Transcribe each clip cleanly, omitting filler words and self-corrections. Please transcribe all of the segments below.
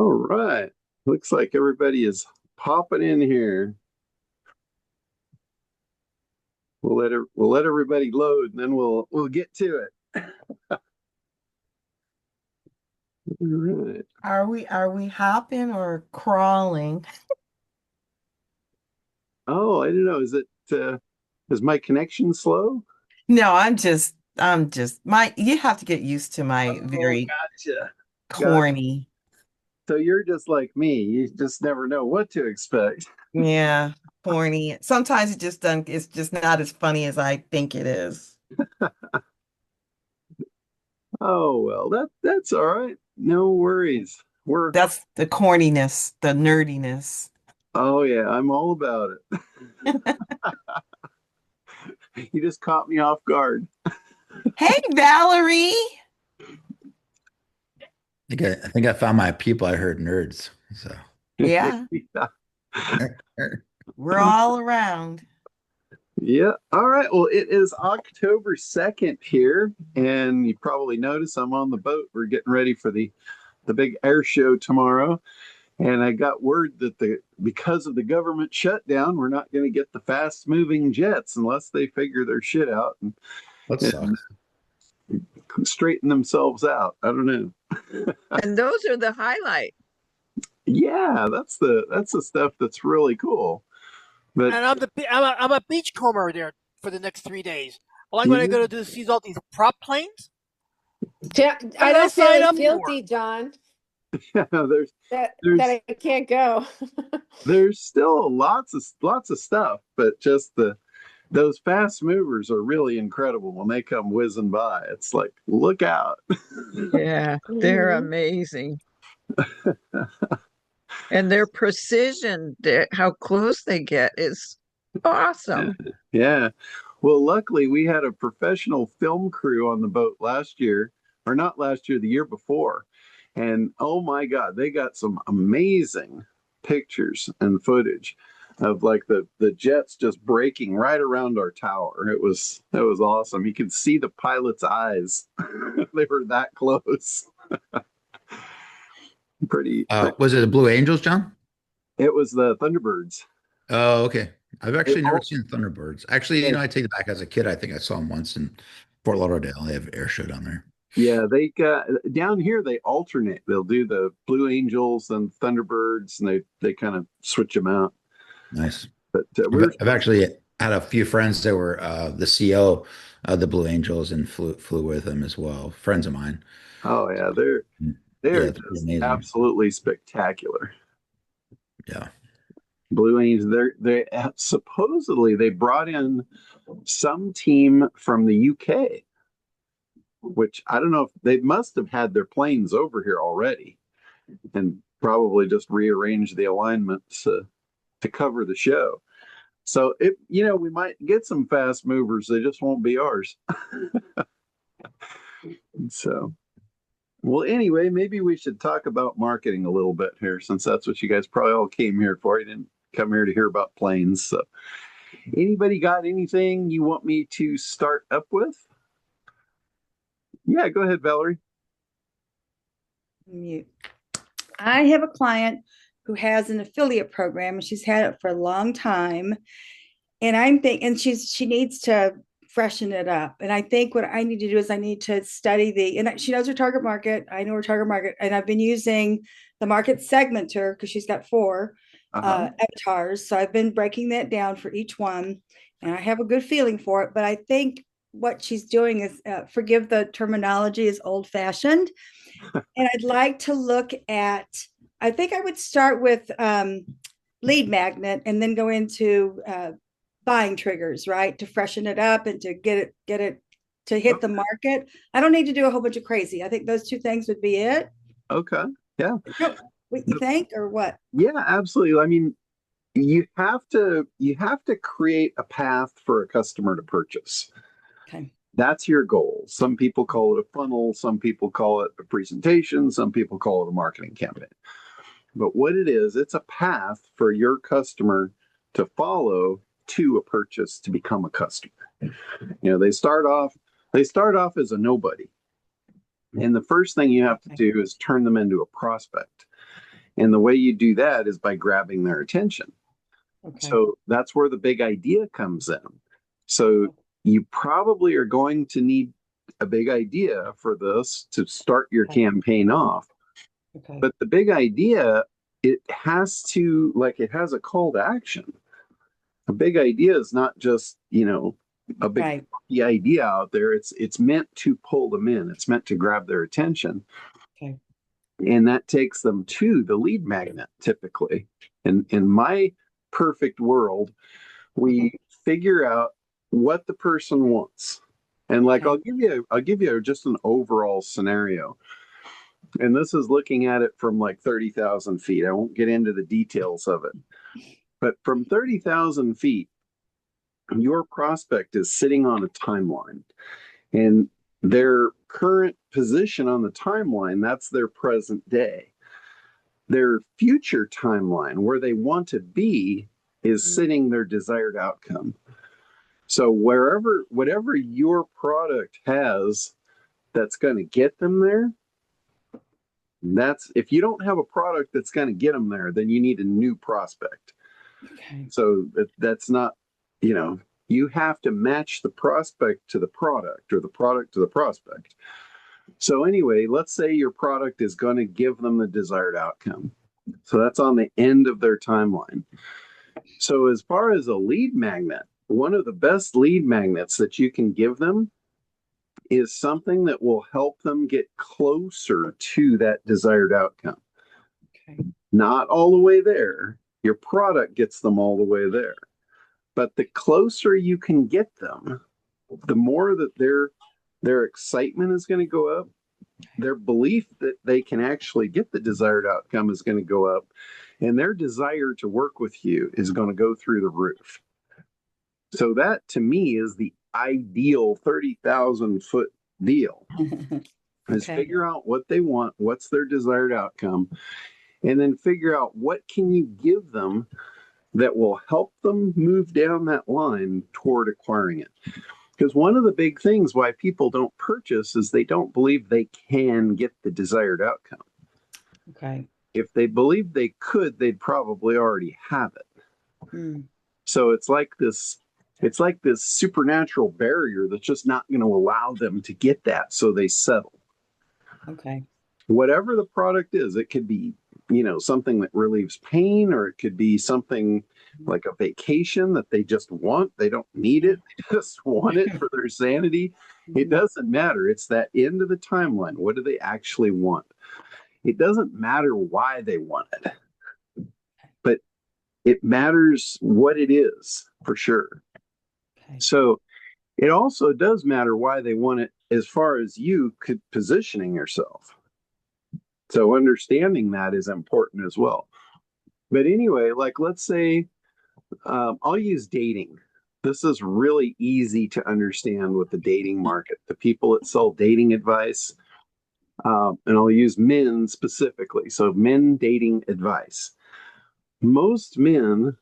All right. Looks like everybody is popping in here. We'll let everybody load and then we'll get to it. All right. Are we hopping or crawling? Oh, I don't know. Is my connection slow? No, I'm just my you have to get used to my Oh, very gotcha. Got corny. so you're just like me. You just never know what to expect. Yeah, corny. Sometimes it's just not as funny as I think it is. Oh well, that's all right. No worries. We're That's the corniness, the nerdiness. Oh yeah, I'm all about it. You just caught me off guard. Hey, Valerie. I think I found my people. I heard nerds. So Yeah, Yeah. we're all around. Yeah. All right. Well, it is October 2nd here, and you probably notice I'm on the boat. We're getting ready for the big air show tomorrow. And I got word that because of the government shutdown, we're not going to get the fast moving jets unless they figure their shit out that and sucks. straighten themselves out. I don't know. And those are the highlight. Yeah, that's the stuff that's really cool. But And I'm a beachcomber there for the next 3 days. All I'm going to yeah, go to do is see all these prop planes. What I did I don't sign feel up for? guilty, John, there's that there's that I can't go. there's still lots of stuff, but just those fast movers are really incredible when they come whizzing by. It's like, look out. Yeah, they're Mhm. amazing. And their precision, how close they get is awesome. Yeah. Well, luckily we had a professional film crew on the boat last year, or not last year, the year before. And oh my God, they got some amazing pictures and footage of like the jets just breaking right around our tower. It was awesome. You could see the pilot's eyes. They were that close. Pretty. Was it the Blue Angels, John? It was the Thunderbirds. Oh, okay. I've It actually never all seen Thunderbirds. Actually, yeah, I take it back. As a kid, I think I saw them once in Fort Lauderdale. They have air show down there. yeah, they got down here. They alternate. They'll do the Blue Angels and Thunderbirds, and they kind of switch them out. Nice. But I've actually had a few friends that were the CO of the Blue Angels and flew with them as well. Friends of mine. oh yeah, they're Yeah, it's pretty just amazing. absolutely spectacular. Yeah. Blue Angels. They supposedly they brought in some team from the UK, which I don't know if they must have had their planes over here already and probably just rearranged the alignments to cover the show. So we might get some fast movers. They just won't be ours. So, well, anyway, maybe we should talk about marketing a little bit here, since that's what you guys probably all came here for. You didn't come here to hear about planes. So, anybody got anything you want me to start up with? Yeah, go ahead, Valerie. Mute. I have a client who has an affiliate program and she's had it for a long time. And I'm thinking she needs to freshen it up. And I think what I need to do is I need to study and she knows her target market. I know her target market. And I've been using the market segmenter because she's got 4 avatars. So I've been breaking that down for each one. And I have a good feeling for it. But I think what she's doing is, forgive the terminology, is old fashioned. And I'd like to look at, I think I would start with lead magnet and then go into buying triggers, right? To freshen it up and to get it to hit the market. I don't need to do a whole bunch of crazy. I think those 2 things would be it. Okay. Yeah. What you think or what? Yeah, absolutely. I mean, you have to create a path for a customer to purchase. Okay. That's your goal. Some people call it a funnel, some people call it a presentation, some people call it a marketing campaign. But what it is, it's a path for your customer to follow to a purchase to become a customer. They start off as a nobody. And the first thing you have to do is turn them into a prospect. And the way you do that is by grabbing their attention. Okay. So that's where the big idea comes in. So you probably are going to need a big idea for this to start your Okay. campaign off. Okay. But the big idea, it has to, like, it has a call to action. A big idea is not just, a big Right. idea out there. It's meant to pull them in. It's meant to grab their attention. Okay. And that takes them to the lead magnet typically. And in my perfect world, we figure out what the person wants. And like Okay. I'll give you just an overall scenario. And this is looking at it from like 30,000 feet. I won't get into the details of it. But from 30,000 feet, your prospect is sitting on a timeline. And their current position on the timeline, that's their present day. Their future timeline, where they want to be, is sitting their desired outcome. So whatever your product has that's going to get them there, if you don't have a product that's going to get them there, then you need a new prospect. Okay. So that's not, you have to match the prospect to the product or the product to the prospect. So anyway, let's say your product is going to give them the desired outcome. So that's on the end of their timeline. So as far as a lead magnet, one of the best lead magnets that you can give them is something that will help them get closer to that desired outcome. Okay. Not all the way there. Your product gets them all the way there. But the closer you can get them, the more that their excitement is going to go up. Their belief that they can actually get the desired outcome is going to go up. And their desire to work with you is going to go through the roof. So that to me is the ideal 30,000 foot deal. Is Okay. figure out what they want, what's their desired outcome, and then figure out what can you give them that will help them move down that line toward acquiring it. Because one of the big things why people don't purchase is they don't believe they can get the desired outcome. Okay. If they believed they could, they'd probably already have it. Mm. So it's like this supernatural barrier that's just not going to allow them to get that, so they settle. Okay. Whatever the product is, it could be, something that relieves pain, or it could be something like a vacation that they just want. They don't need it. They just want it for their sanity. It doesn't matter. It's that end of the timeline. What do they actually want? It doesn't matter why they want it, but it matters what it is for sure. Okay. So it also does matter why they want it as far as you could positioning yourself. So understanding that is important as well. But anyway, like let's say I'll use dating. This is really easy to understand with the dating market, the people that sell dating advice. And I'll use men specifically. So men dating advice. Most men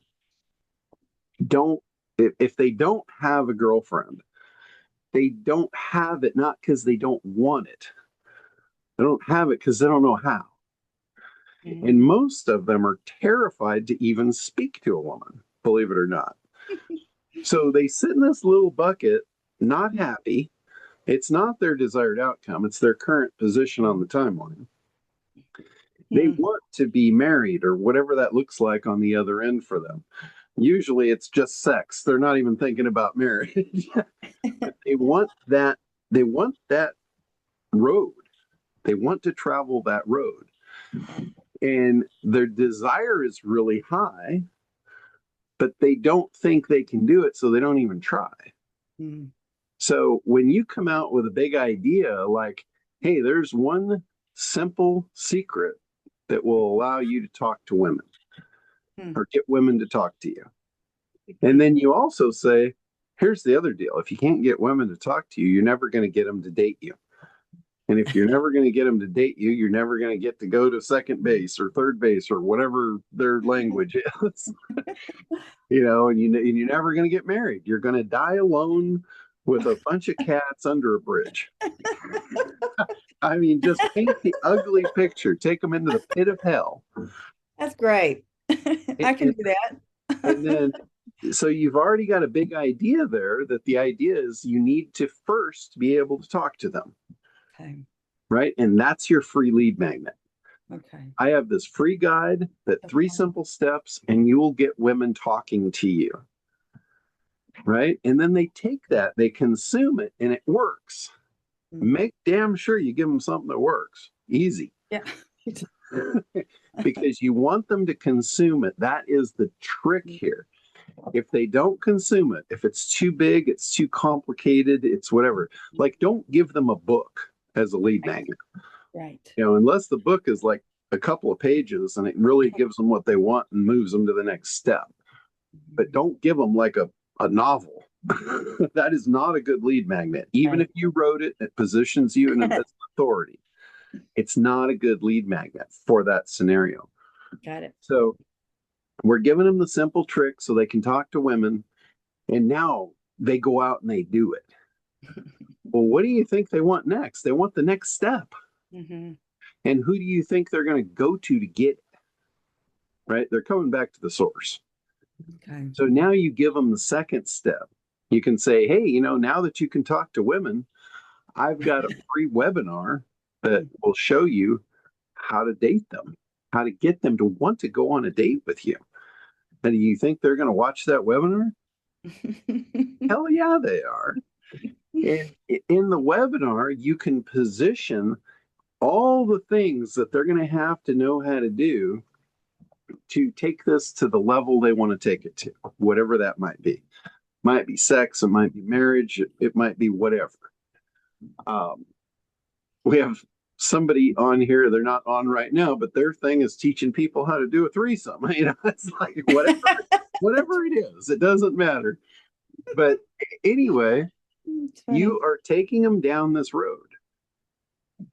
don't, if they don't have a girlfriend, they don't have it not because they don't want it. They don't have it because they don't know how. Mm. And most of them are terrified to even speak to a woman, believe it or not. So they sit in this little bucket, not happy. It's not their desired outcome, it's their current position on the timeline. They want to be married or whatever that looks like on the other end for them. Usually it's just sex. They're not even thinking about marriage. But they want that road. They want to travel that road. And their desire is really high, but they don't think they can do it, so they don't even try. Mm. So when you come out with a big idea like, hey, there's one simple secret that will allow you to talk to women or get women to talk to you. And then you also say, here's the other deal. If you can't get women to talk to you, you're never going to get them to date you. And if you're never going to get them to date you, you're never going to get to go to second base or third base or whatever their language is. And you're never going to get married. You're going to die alone with a bunch of cats under a bridge. I mean, just paint the ugly picture. Take them into the pit of hell. That's great. I can And, do that. and then, so you've already got a big idea there that the idea is you need to first be able to talk to them, Okay. right? And that's your free lead magnet. Okay. I have this free guide that 3 simple steps, and you will get women talking to you, right? And then they take that, they consume it, and it works. Make damn sure you give them something that works. Easy. Yeah. Because you want them to consume it. That is the trick here. If they don't consume it, if it's too big, it's too complicated, it's whatever. Like, don't give them a book as a lead magnet. Right. Unless the book is like a couple of pages and it really gives them what they want and moves them to the next step. But don't give them like a novel. That is not a good lead magnet. Even if you wrote it, it positions you in an authority. It's not a good lead magnet for that scenario. Got it. So we're giving them the simple trick so they can talk to women. And now they go out and they do it. Well, what do you think they want next? They want the next step. Mm-hmm. And who do you think they're going to go to get it? Right? They're coming back to the source. Okay. So now you give them the second step. You can say, hey, now that you can talk to women, I've got a free webinar that will show you how to date them, how to get them to want to go on a date with you. And do you think they're going to watch that webinar? Hell yeah, they are. And in the webinar, you can position all the things that they're going to have to know how to do to take this to the level they want to take it to, whatever that might be. Might be sex, it might be marriage, it might be whatever. We have somebody on here, they're not on right now, but their thing is teaching people how to do a threesome. It's like whatever it is, it doesn't matter. But anyway, you are taking them down this road.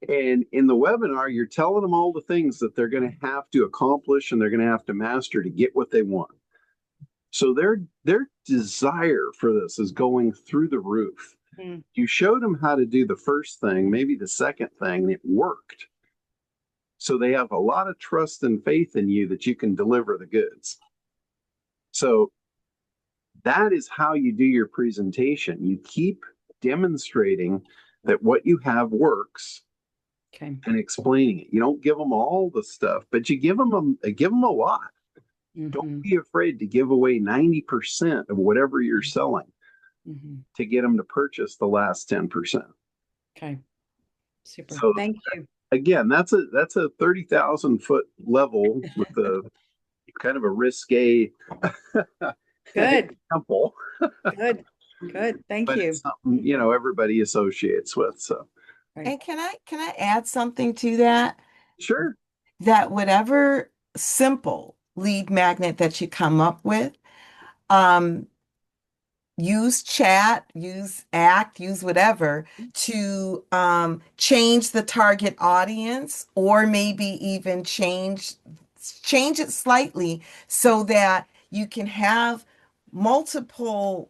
And in the webinar, you're telling them all the things that they're going to have to accomplish and they're going to have to master to get what they want. So their desire for this is going through the roof. You showed them how to do the first thing, maybe the second thing, and it worked. So they have a lot of trust and faith in you that you can deliver the goods. So that is how you do your presentation. You keep demonstrating that what you have works. Okay. And explaining it. You don't give them all the stuff, but you give them a lot. Don't be afraid to give away 90% of whatever you're selling to get them to purchase the last 10%. Okay. Super. So thank you. Again, that's a 30,000 foot level with a kind of a risque Good. example. Good. Good. Thank But you. it's something, everybody associates with. So And can I add something to that? sure. That whatever simple lead magnet that you come up with, use chat, use ACT, use whatever to change the target audience, or maybe even change it slightly so that you can have multiple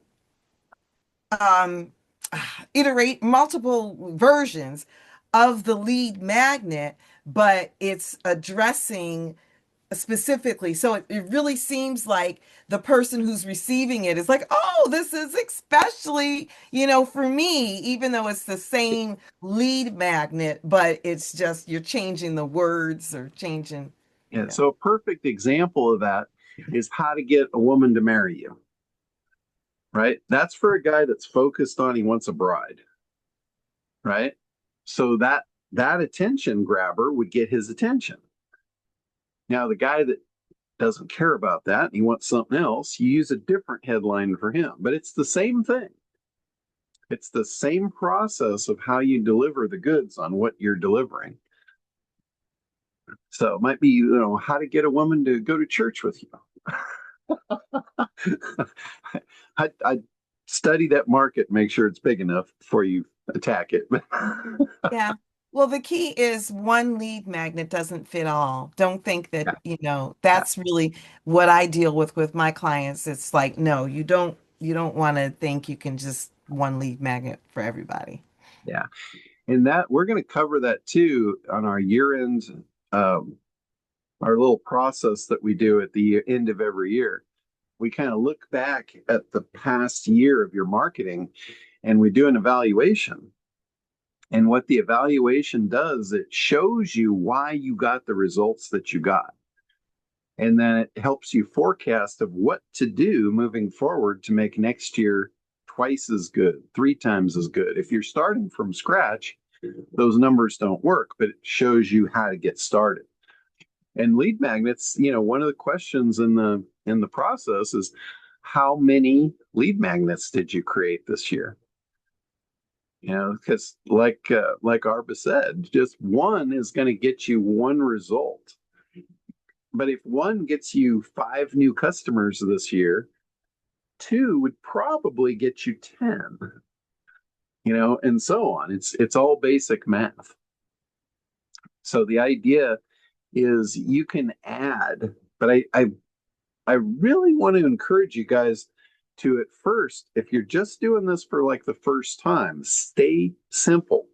iterate multiple versions of the lead magnet, but it's addressing specifically. So it really seems like the person who's receiving it is like, oh, this is especially, for me, even though it's the same lead magnet, but it's just you're changing the words or changing. Yeah. So a perfect example of that is how to get a woman to marry you. Right? That's for a guy that's focused on he wants a bride. Right? So that attention grabber would get his attention. Now, the guy that doesn't care about that and he wants something else, you use a different headline for him. But it's the same thing. It's the same process of how you deliver the goods on what you're delivering. So it might be, how to get a woman to go to church with you. I study that market, make sure it's big enough before you attack it. Yeah. Well, the key is one lead magnet doesn't fit all. Don't think that, that's really what I deal with my clients. It's like, no, you don't want to think you can just one lead magnet for everybody. Yeah. And that we're going to cover that too on our year-end our little process that we do at the end of every year. We kind of look back at the past year of your marketing and we do an evaluation. And what the evaluation does, it shows you why you got the results that you got. And then it helps you forecast of what to do moving forward to make next year twice as good, three times as good. If you're starting from scratch, those numbers don't work, but it shows you how to get started. And lead magnets, one of the questions in the process is how many lead magnets did you create this year? Because like Arba said, just one is going to get you one result. But if one gets you 5 new customers this year, 2 would probably get you 10, and so on. It's all basic math. So the idea is you can add, but I really want to encourage you guys to, at first, if you're just doing this for like the first time, stay simple.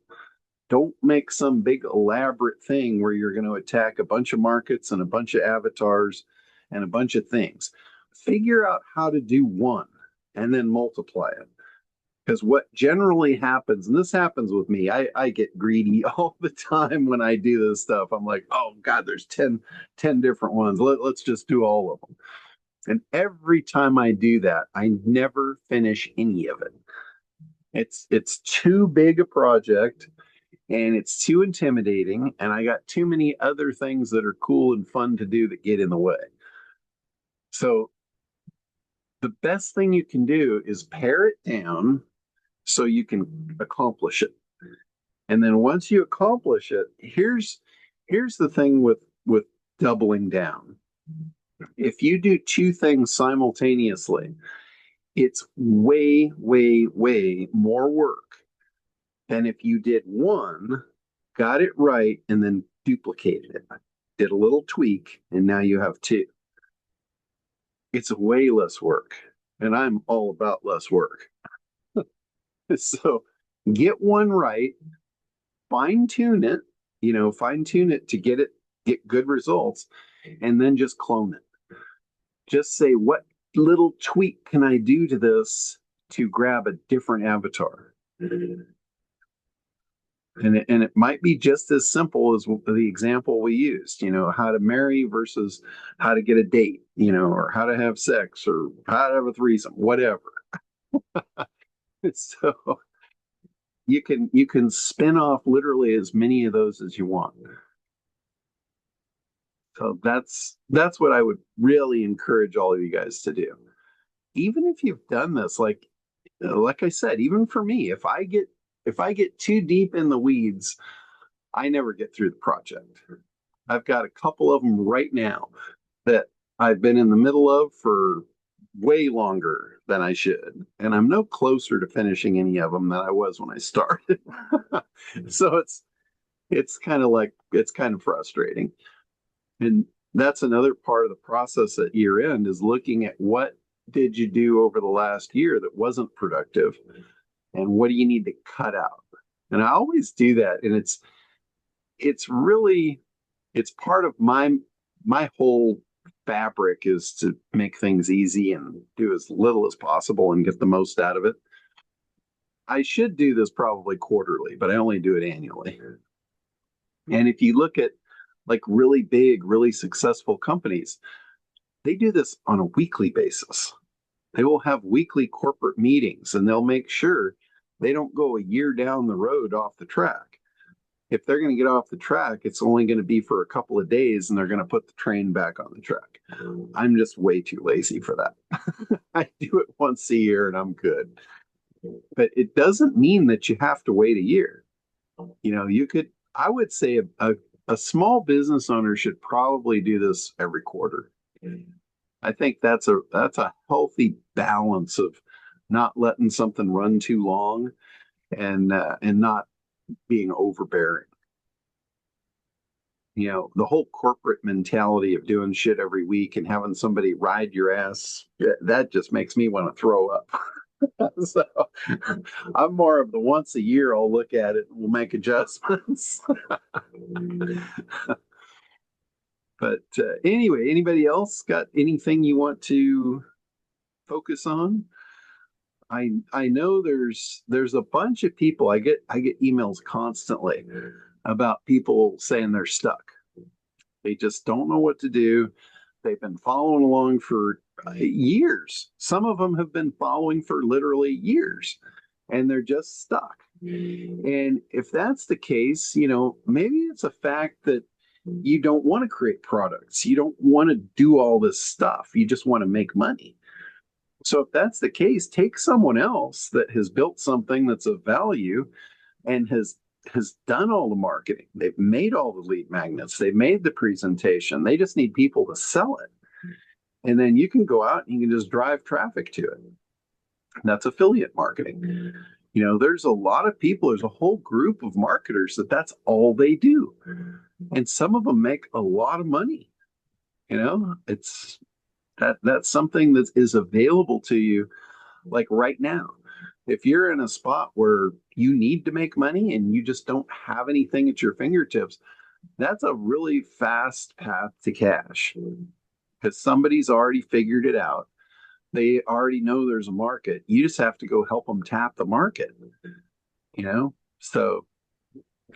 Don't make some big elaborate thing where you're going to attack a bunch of markets and a bunch of avatars and a bunch of things. Figure out how to do one and then multiply it. Because what generally happens, and this happens with me, I get greedy all the time when I do this stuff. I'm like, oh God, there's 10 different ones. Let's just do all of them. And every time I do that, I never finish any of it. It's too big a project and it's too intimidating, and I got too many other things that are cool and fun to do that get in the way. So the best thing you can do is pare it down so you can accomplish it. And then once you accomplish it, here's the thing with doubling down. If you do 2 things simultaneously, it's way, way, way more work than if you did one, got it right, and then duplicated it. Did a little tweak, and now you have 2. It's way less work, and I'm all about less work. So get one right, fine tune it, to get good results, and then just clone it. Just say, what little tweak can I do to this to grab a different avatar? And it might be just as simple as the example we used, how to marry versus how to get a date, or how to have sex or how to have a threesome, whatever. So you can spin off literally as many of those as you want. So that's what I would really encourage all of you guys to do. Even if you've done this, like I said, even for me, if I get too deep in the weeds, I never get through the project. I've got a couple of them right now that I've been in the middle of for way longer than I should. And I'm no closer to finishing any of them than I was when I started. So it's kind of frustrating. And that's another part of the process at year end, is looking at what did you do over the last year that wasn't productive, and what do you need to cut out. And I always do that. And it's really, it's part of my whole fabric is to make things easy and do as little as possible and get the most out of it. I should do this probably quarterly, but I only do it annually. And if you look at like really big, really successful companies, they do this on a weekly basis. They will have weekly corporate meetings, and they'll make sure they don't go a year down the road off the track. If they're going to get off the track, it's only going to be for a couple of days, and they're going to put the train back on the track. I'm just way too lazy for that. I do it once a year and I'm good. But it doesn't mean that you have to wait a year. I would say a small business owner should probably do this every quarter. I think that's a healthy balance of not letting something run too long and not being overbearing. The whole corporate mentality of doing shit every week and having somebody ride your ass, that just makes me want to throw up. So I'm more of the once a year, I'll look at it and we'll make adjustments. But anyway, anybody else got anything you want to focus on? I know there's a bunch of people. I get emails constantly about people saying they're stuck. They just don't know what to do. They've been following along for years. Some of them have been following for literally years, and they're just stuck. And if that's the case, maybe it's a fact that you don't want to create products. You don't want to do all this stuff. You just want to make money. So if that's the case, take someone else that has built something that's of value and has done all the marketing. They've made all the lead magnets. They've made the presentation. They just need people to sell it. And then you can go out and you can just drive traffic to it. That's affiliate marketing. There's a lot of people, there's a whole group of marketers that's all they do. And some of them make a lot of money. It's that's something that is available to you like right now. If you're in a spot where you need to make money and you just don't have anything at your fingertips, that's a really fast path to cash because somebody's already figured it out. They already know there's a market. You just have to go help them tap the market, So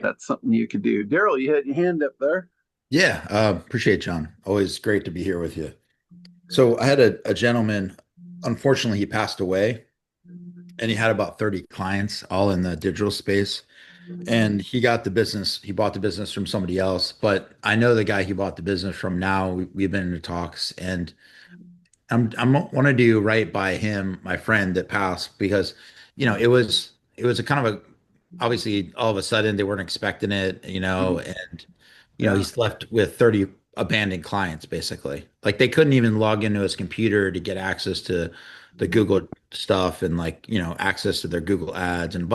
that's something you could do. Daryl, you had your hand up there. Yeah, appreciate it, John. Always great to be here with you. So I had a gentleman, unfortunately, he passed away, and he had about 30 clients, all in the digital space. And he bought the business from somebody else. But I know the guy he bought the business from now. We've been in talks, and I'm want to do right by him, my friend that passed, because it was a kind of a obviously all of a sudden they weren't expecting it, and Yeah. he's left with 30 abandoned clients basically. Like they couldn't even log into his computer to get access to the Google stuff and access to their Google ads and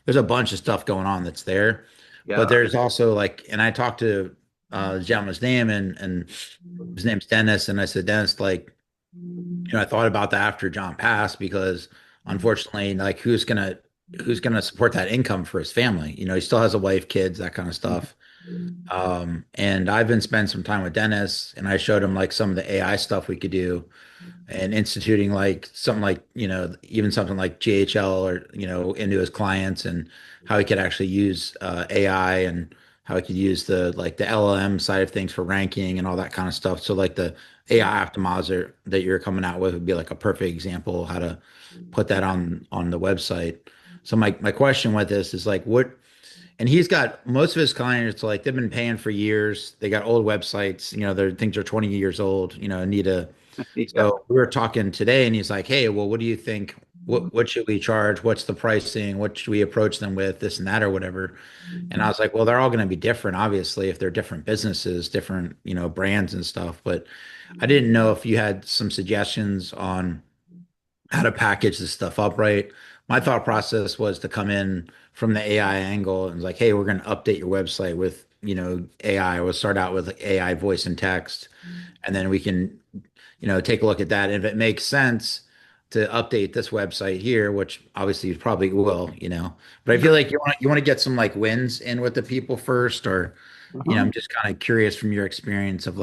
there's a bunch of stuff going on that's there. But Yeah. there's also and I talked to the gentleman's name and his name's Dennis, and I said, Dennis, I thought about that after John passed because unfortunately, who's gonna support that income for his family? He still has a wife, kids, that kind of stuff. And I've been spending some time with Dennis, and I showed him some of the AI stuff we could do, and instituting something even something like GHL or into his clients, and how he could actually use AI, and how he could use the LLM side of things for ranking and all that kind of stuff. So the AI optimizer that you're coming out with would be like a perfect example of how to put that on the website. So my question with this is what, and he's got most of his clients, they've been paying for years. They got old websites, their things are 20 years old, need a, Yeah. so we were talking today, and he's like, "Hey, well, what do you think? What should we charge? What's the pricing? What should we approach them with? This and that, or whatever." And I was like, "Well, they're all going to be different, obviously, if they're different businesses, different, brands and stuff." But I didn't know if you had some suggestions on how to package this stuff up right. My thought process was to come in from the AI angle and hey, we're going to update your website with, AI. We'll start out with AI voice and text, and then we can take a look at that. And if it makes sense to update this website here, which obviously you probably will, but I feel like you want to get some wins in with the people first, or, Uh-huh. I'm just kind of curious from your experience of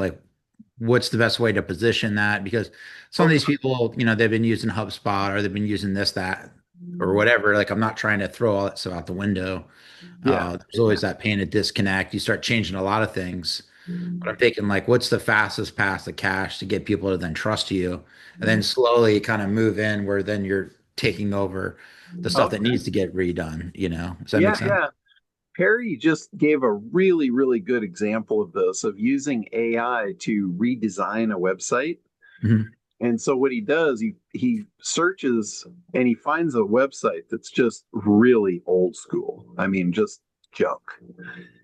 what's the best way to position that? Because some of Okay. these people, they've been using HubSpot or they've been using this, that, or whatever. I'm not trying to throw all that stuff out the window. Yeah. There's always that pain of disconnect. You start changing a lot of things. But I'm thinking what's the fastest path to cash to get people to then trust you, and then slowly kind of move in where then you're taking over the stuff that Okay. needs to get redone. Does that make Yeah. sense? Yeah. Perry just gave a really, really good example of this, of using AI to redesign a website. Mhm. And so what he does, he searches and he finds a website that's just really old school. I mean, just junk.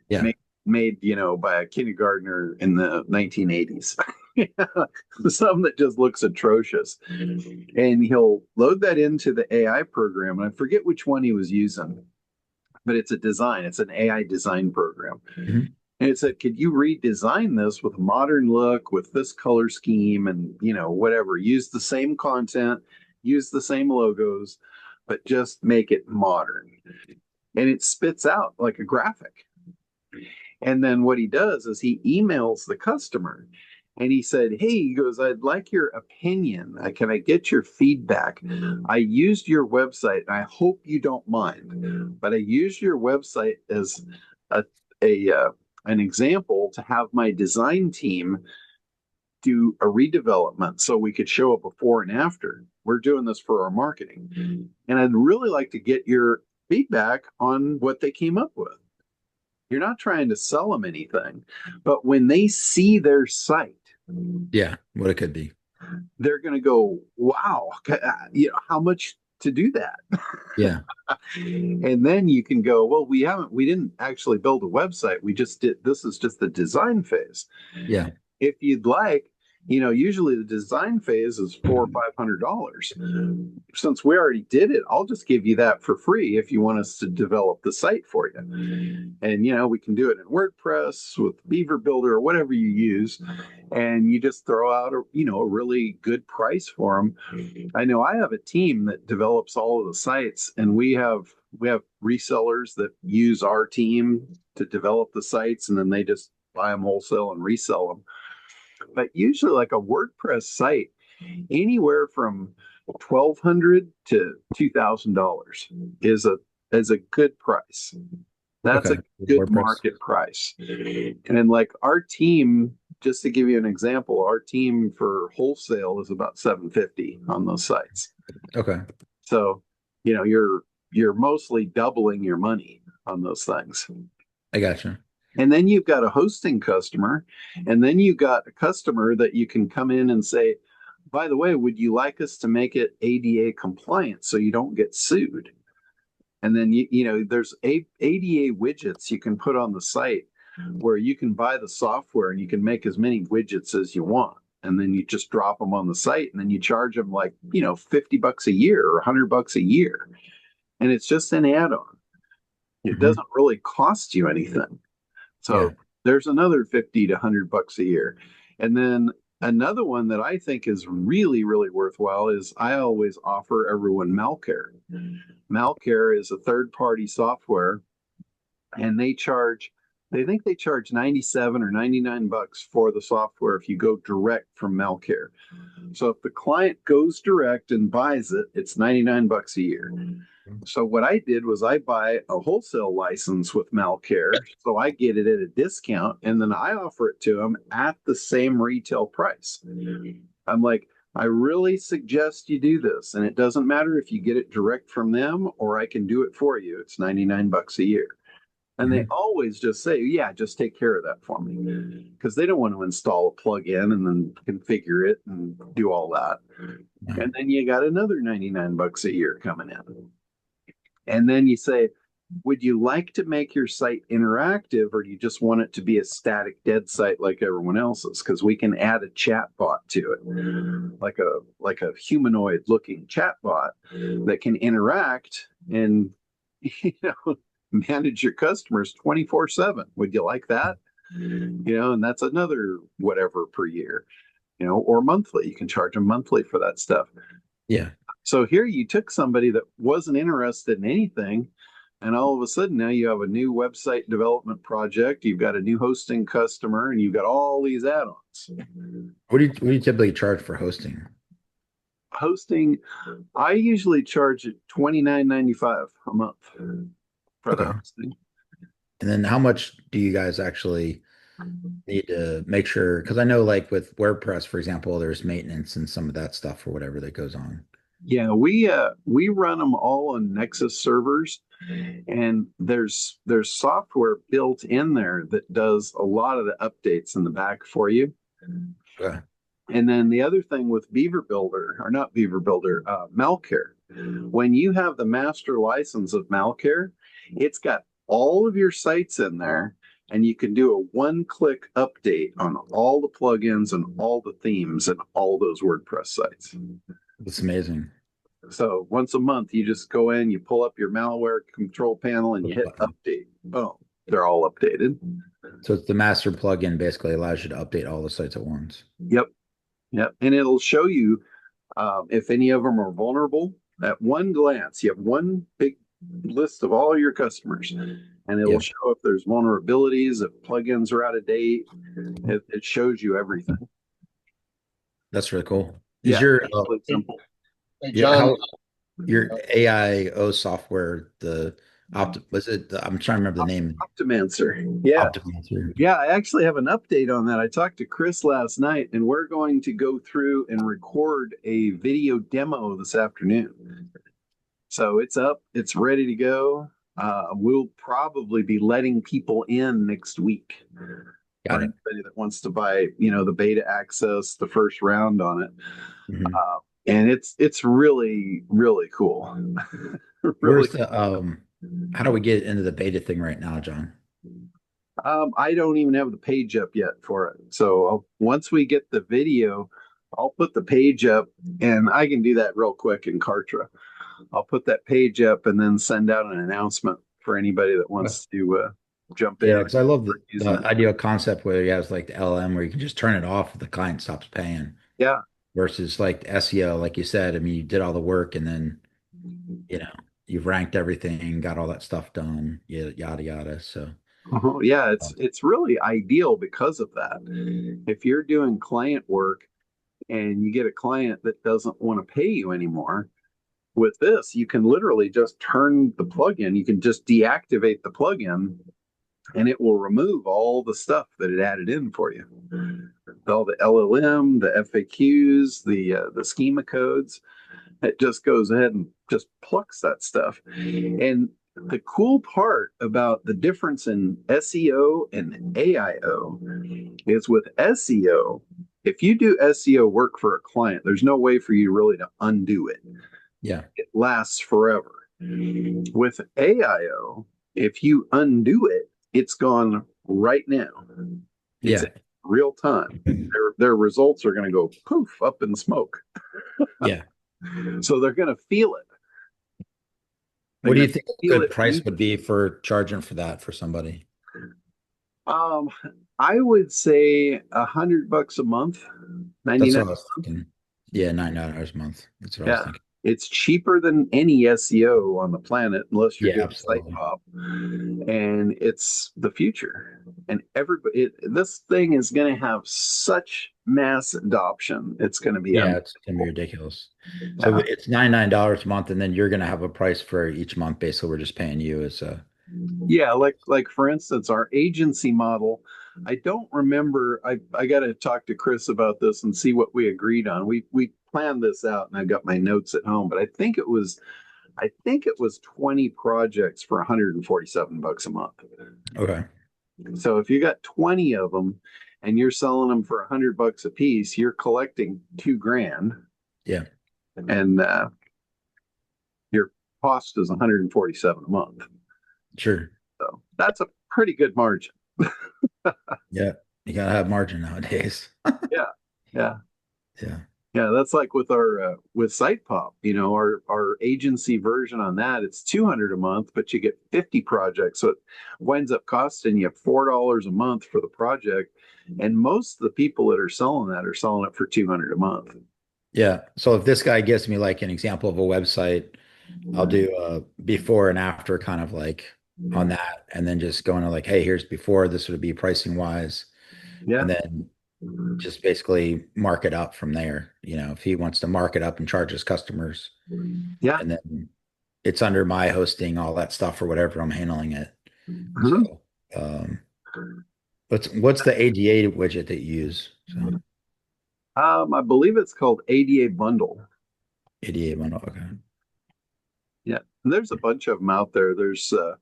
Yeah. Made, made by a kindergartner in the 1980s. Something that just looks atrocious. And he'll load that into the AI program. And I forget which one he was using, but it's an AI design program. Mhm. And it said, could you redesign this with a modern look, with this color scheme, and whatever? Use the same content, use the same logos, but just make it modern. And it spits out like a graphic. And then what he does is he emails the customer and he said, hey, he goes, I'd like your opinion. Can I get your feedback? I used your website. And I hope you don't mind, but I used your website as a, an example to have my design team do a redevelopment so we could show a before and after. We're doing this for our marketing. And I'd really like to get your feedback on what they came up with. You're not trying to sell them anything, but when they see their site, Yeah, what it could be. they're going to go, wow, how much to do that? Yeah. And then you can go, well, we didn't actually build a website. We just did, this is just the design phase. Yeah. If you'd like, usually the design phase is $400 or $500. Since we already did it, I'll just give you that for free if you want us to develop the site for you. And we can do it in WordPress with Beaver Builder or whatever you use, and you just throw out a really good price for them. I know I have a team that develops all of the sites, and we have resellers that use our team to develop the sites, and then they just buy them wholesale and resell them. But usually, like a WordPress site, anywhere from $1,200 to $2,000 is a good price. That's Okay. a good WordPress. market price. And like our team, just to give you an example, our team for wholesale is about $750 on those sites. Okay. So, you're mostly doubling your money on those things. I gotcha. And then you've got a hosting customer, and then you've got a customer that you can come in and say, by the way, would you like us to make it ADA compliant so you don't get sued? And then there's ADA widgets you can put on the site where you can buy the software and you can make as many widgets as you want. And then you just drop them on the site, and then you charge them like, $50 a year or $100 a year. And it's just an add-on. It doesn't really cost you anything. So there's another 50 to $100 a year. And then another one that I think is really, really worthwhile is I always offer everyone Malcare. Malcare is a third-party software, and they think they charge 97 or $99 for the software if you go direct from Malcare. So if the client goes direct and buys it, it's $99 a year. So what I did was I buy a wholesale license with Malcare, so I get it at a discount, and then I offer it to them at the same retail price. I'm like, I really suggest you do this, and it doesn't matter if you get it direct from them or I can do it for you. It's $99 a year. And they always just say, yeah, just take care of that for me, because they don't want to install a plug-in and then configure it and do all that. And then you got another $99 a year coming in. And then you say, would you like to make your site interactive, or do you just want it to be a static dead site like everyone else's? Because we can add a chat bot to it, like a humanoid looking chat bot that can interact and manage your customers 24/7. Would you like that? And that's another whatever per year, or monthly. You can charge them monthly for that stuff. Yeah. So here you took somebody that wasn't interested in anything, and all of a sudden now you have a new website development project, you've got a new hosting customer, and you've got all these add-ons. What do you typically charge for hosting? Hosting, I usually charge at $29.95 a month for the hosting. And then how much do you guys actually need to make sure? Because I know like with WordPress, for example, there's maintenance and some of that stuff or whatever that goes on. Yeah, we run them all on Nexus servers, and there's software built in there that does a lot of the updates in the back for you. Okay. And then the other thing with Beaver Builder, or not Beaver Builder, Malcare, when you have the master license of Malcare, it's got all of your sites in there, and you can do a one-click update on all the plugins and all the themes and all those WordPress sites. That's amazing. So once a month, you just go in, you pull up your malware control panel, and you hit update. Boom, they're all updated. So it's the master plugin basically allows you to update all the sites at once. Yep. And it'll show you if any of them are vulnerable at one glance. You have one big list of all your customers, and it'll show if there's vulnerabilities, if plugins are out of date. It shows you everything. That's really cool. Yeah, Is your really simple. Hey, yeah, John, your AIO software, I'm trying to remember the name. Optimancer. Yeah. Optimizer. Yeah, I actually have an update on that. I talked to Chris last night, and we're going to go through and record a video demo this afternoon. So it's up, it's ready to go. We'll probably be letting people in next week. Got it. Anybody that wants to buy, the beta access, the first round on it. Mhm. And it's really, really cool. Really. Where's how do we get into the beta thing right now, John? I don't even have the page up yet for it. So once we get the video, I'll put the page up, and I can do that real quick in Kartra. I'll put that page up and then send out an announcement for anybody that wants to jump in. Yeah, because I love the ideal concept where he has like the LM where you can just turn it off if the client stops paying. Yeah. Versus like SEO, like you said, I mean, you did all the work and then, you've ranked everything, got all that stuff done, yada, yada. So, yeah, it's really ideal because of that. If you're doing client work and you get a client that doesn't want to pay you anymore, with this, you can literally just turn the plugin. You can just deactivate the plugin, and it will remove all the stuff that it added in for you. All the LLM, the FAQs, the schema codes. It just goes ahead and just plucks that stuff. And the cool part about the difference in SEO and AIO is with SEO, if you do SEO work for a client, there's no way for you really to undo it. yeah, It lasts forever. With AIO, if you undo it, it's gone right now. It's real time. Their results are going to go poof up in smoke. Yeah. So they're going to feel it. What do you think a good price would be for charging for that for somebody? I would say $100 a month. That's what I was thinking. Yeah, $99 a month. That's what I was thinking. It's cheaper than any SEO on the planet, unless you're doing site pop, and it's the future. And this thing is going to have such mass adoption. It's going to be it's going to be ridiculous. So it's $99 a month, and then you're going to have a price for each month. Basically, we're just paying you as a. Yeah, like for instance, our agency model. I don't remember. I got to talk to Chris about this and see what we agreed on. We planned this out, and I got my notes at home, but I think it was 20 projects for $147 a month. Okay. So if you got 20 of them, and you're selling them for $100 a piece, you're collecting $2,000. Yeah. And your cost is $147 a month. Sure. So that's a pretty good margin. Yeah, you gotta have margin nowadays. Yeah. That's like with our with Site Pop. Our agency version on that, it's $200 a month, but you get 50 projects, so it winds up costing you $4 a month for the project. And most of the people that are selling that are selling it for $200 a month. Yeah. So if this guy gives me like an example of a website, I'll do a before and after kind of like on that, and then just going to like, hey, here's before, this would be pricing wise. Yeah. And then just basically mark it up from there. If he wants to mark it up and charge his customers. Yeah. And then it's under my hosting, all that stuff or whatever, I'm handling it. Mm-hmm. So what's the ADA widget that you use? So I believe it's called ADA Bundle. ADA bundle, okay. Yeah. And there's a bunch of them out there. There's a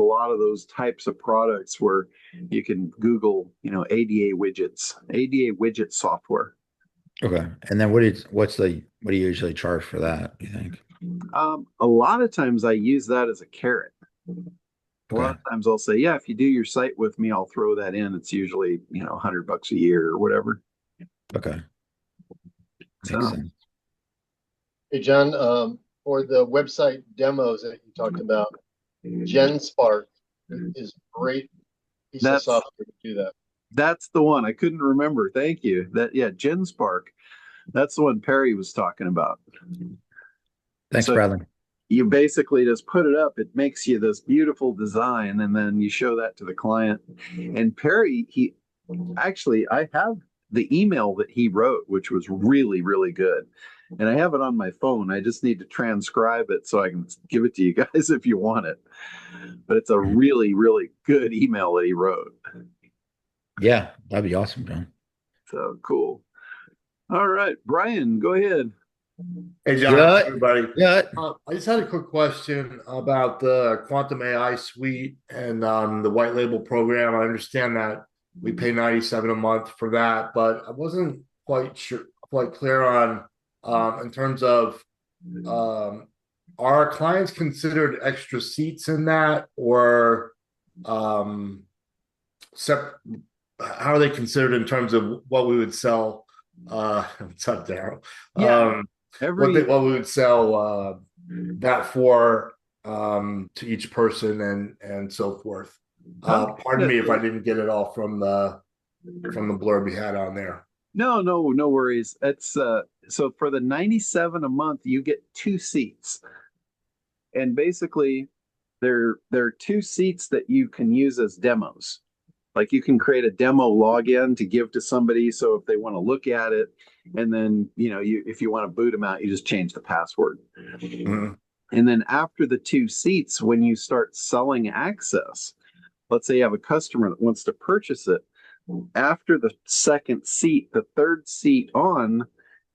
lot of those types of products where you can Google, ADA widgets, ADA widget software. Okay. And then what do you usually charge for that, do you think? A lot of times I use that as a carrot. A lot of times I'll say, yeah, if you do your site with me, I'll throw that in. It's usually, $100 a year or whatever. Okay. Makes sense. Hey, John, for the website demos that you talked about, GenSpark is a great piece of software to do that. That's the one. I couldn't remember. Thank you. GenSpark. That's the one Perry was talking about. Thanks, Bradley. you basically just put it up. It makes you this beautiful design, and then you show that to the client. And Perry, he actually, I have the email that he wrote, which was really, really good. And I have it on my phone. I just need to transcribe it so I can give it to you guys if you want it. But it's a really, really good email that he wrote. Yeah, that'd be awesome, John. So cool. All right, Brian, go ahead. Hey, John, Good. everybody. Good. I just had a quick question about the Quantum AI suite and the white label program. I understand that we pay 97 a month for that, but I wasn't quite clear on in terms of are our clients considered extra seats in that, or sep how are they considered in terms of what we would sell? What's up, Daryl? Yeah, What we would sell that for to each person and so forth. Pardon me if I didn't get it all from the blurb we had on there. No, no worries. It's so for the 97 a month, you get 2 seats. And basically there are 2 seats that you can use as demos. Like you can create a demo login to give to somebody, so if they want to look at it, and then if you want to boot them out, you just change the password. Mm-hmm. And then after the 2 seats, when you start selling access, let's say you have a customer that wants to purchase it, after the second seat, the third seat on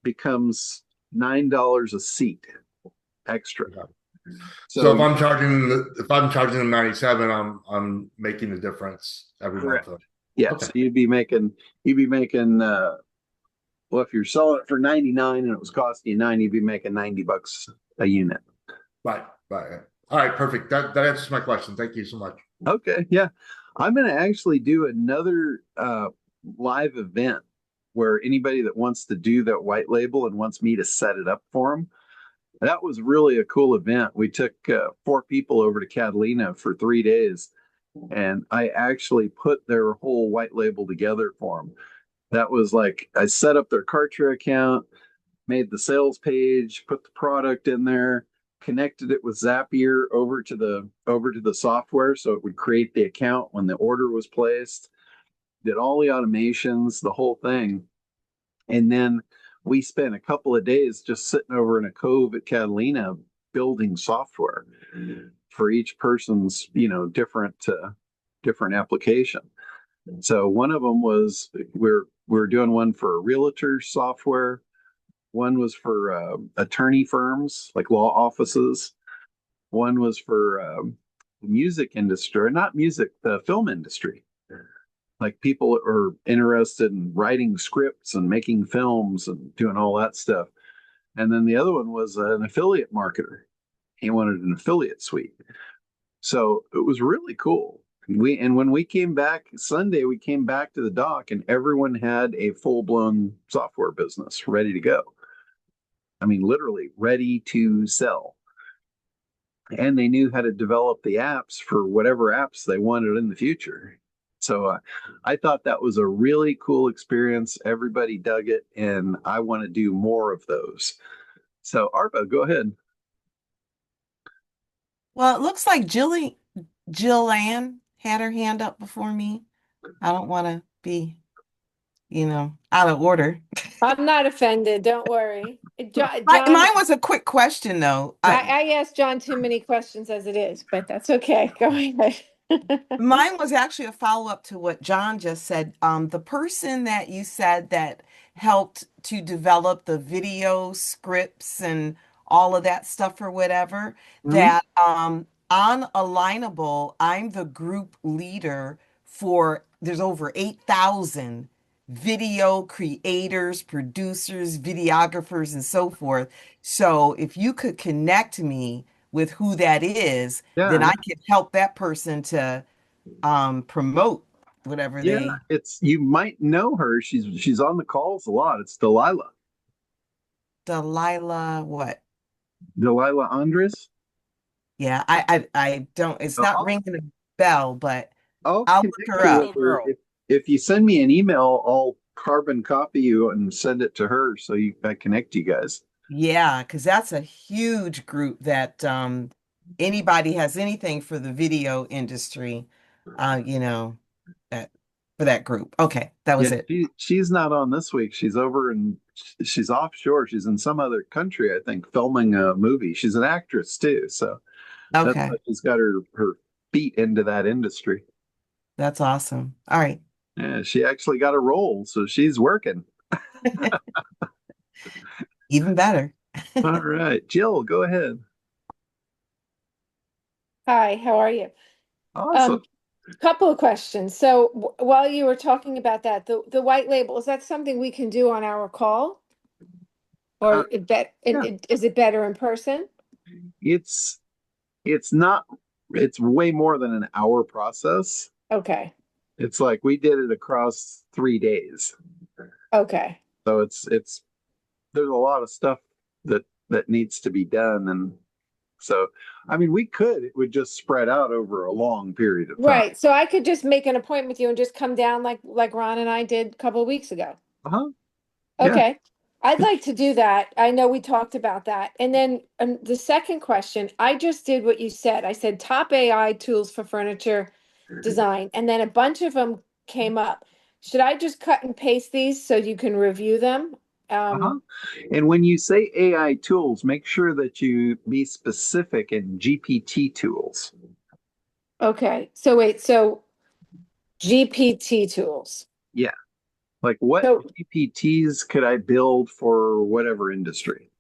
becomes $9 a seat extra. So if I'm charging them 97, I'm making the difference every correct. month. Yeah, okay. So you'd be making well, if you're selling it for 99 and it was costing you 90, you'd be making $90 a unit. Right. All right, perfect. That answers my question. Thank you so much. Okay, yeah. I'm going to actually do another live event where anybody that wants to do that white label and wants me to set it up for them. That was really a cool event. We took 4 people over to Catalina for 3 days, and I actually put their whole white label together for them. That was like, I set up their Kartra account, made the sales page, put the product in there, connected it with Zapier over to the software so it would create the account when the order was placed, did all the automations, the whole thing. And then we spent a couple of days just sitting over in a cove at Catalina building software for each person's different application. So one of them was we're doing one for realtor software. One was for attorney firms like law offices. One was for the music industry, not music, the film industry. Like people that are interested in writing scripts and making films and doing all that stuff. And then the other one was an affiliate marketer. He wanted an affiliate suite. So it was really cool. When we came back Sunday, we came back to the dock and everyone had a full-blown software business ready to go. I mean, literally ready to sell. And they knew how to develop the apps for whatever apps they wanted in the future. So I thought that was a really cool experience. Everybody dug it, and I want to do more of those. So Arpa, go ahead. Well, it looks like Jill-Ann had her hand up before me. I don't want to be, out of order. I'm not offended. Don't worry. John, Mine was a quick question, though. I asked John too many questions as it is, but that's okay. Go ahead. Mine was actually a follow-up to what John just said. The person that you said that helped to develop the video scripts and all of that stuff or whatever, that on Alignable, I'm the group leader there's over 8,000 video creators, producers, videographers, and so forth. So if you could connect me with who that is, then I could help that person to promote whatever they. You might know her. She's on the calls a lot. It's Delilah. Delilah what? Delilah Andres. Yeah, I don't. It's not ringing a bell, but I'll look her up. If you send me an email, I'll carbon copy you and send it to her so I connect you guys. Yeah, because that's a huge group that anybody has anything for the video industry, you know, that for that group. Okay, that Yeah, was it. she's not on this week. She's over and she's offshore. She's in some other country, I think, filming a movie. She's an actress too, so that's why Okay, she's got her feet into that industry. that's awesome. All right. Yeah, she actually got a role, so she's working. Even better. All right, Jill, go ahead. Hi, how are you? Awesome. Um, Couple of questions. So while you were talking about that, the white label, is that something we can do on our call? Uh, Or yeah, is it better in person? it's it's not it's way more than an hour process. Okay. It's like we did it across 3 days. Okay. So it's there's a lot of stuff that needs to be done. And so I mean we could, it would just spread out over a long period of time. Right. So I could just make an appointment with you and just come down like Ron and I did a couple of weeks ago. Uh-huh. Yeah. Okay. I'd like to do that. I know we talked about that. And then the second question, I just did what you said. I said top AI tools for furniture design, and then a bunch of them came up. Should I just cut and paste these so you can review them? Uh-huh. And when you say AI tools, make sure that you be specific in GPT tools. Okay. So wait, so GPT tools. Yeah. Like what So GPTs could I build for whatever industry?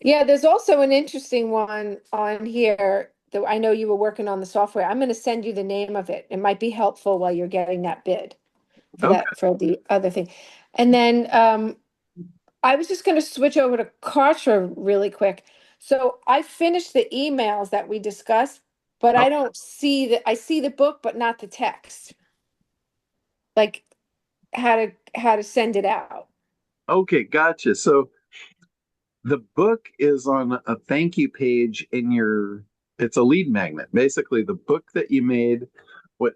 yeah, there's also an interesting one on here that I know you were working on the software. I'm going to send you the name of it. It might be helpful while you're getting that bid Okay. for the other thing. And then I was just going to switch over to Kartra really quick. So I finished the emails that we discussed, but Oh, I don't see I see the book, but not the text. Like how to send it out. okay, gotcha. So the book is on a thank you page in your, it's a lead magnet. Basically, the book that you made,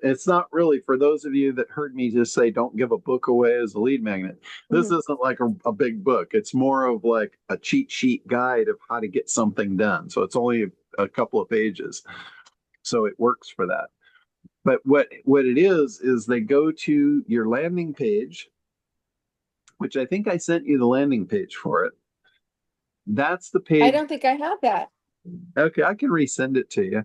it's not really for those of you that heard me just say don't give a book away as a lead magnet. This Mhm. isn't like a big book. It's more of like a cheat sheet guide of how to get something done. So it's only a couple of pages. So it works for that. But what it is they go to your landing page, which I think I sent you the landing page for it. That's the I page. don't think I have that. Okay, I can resend it to you.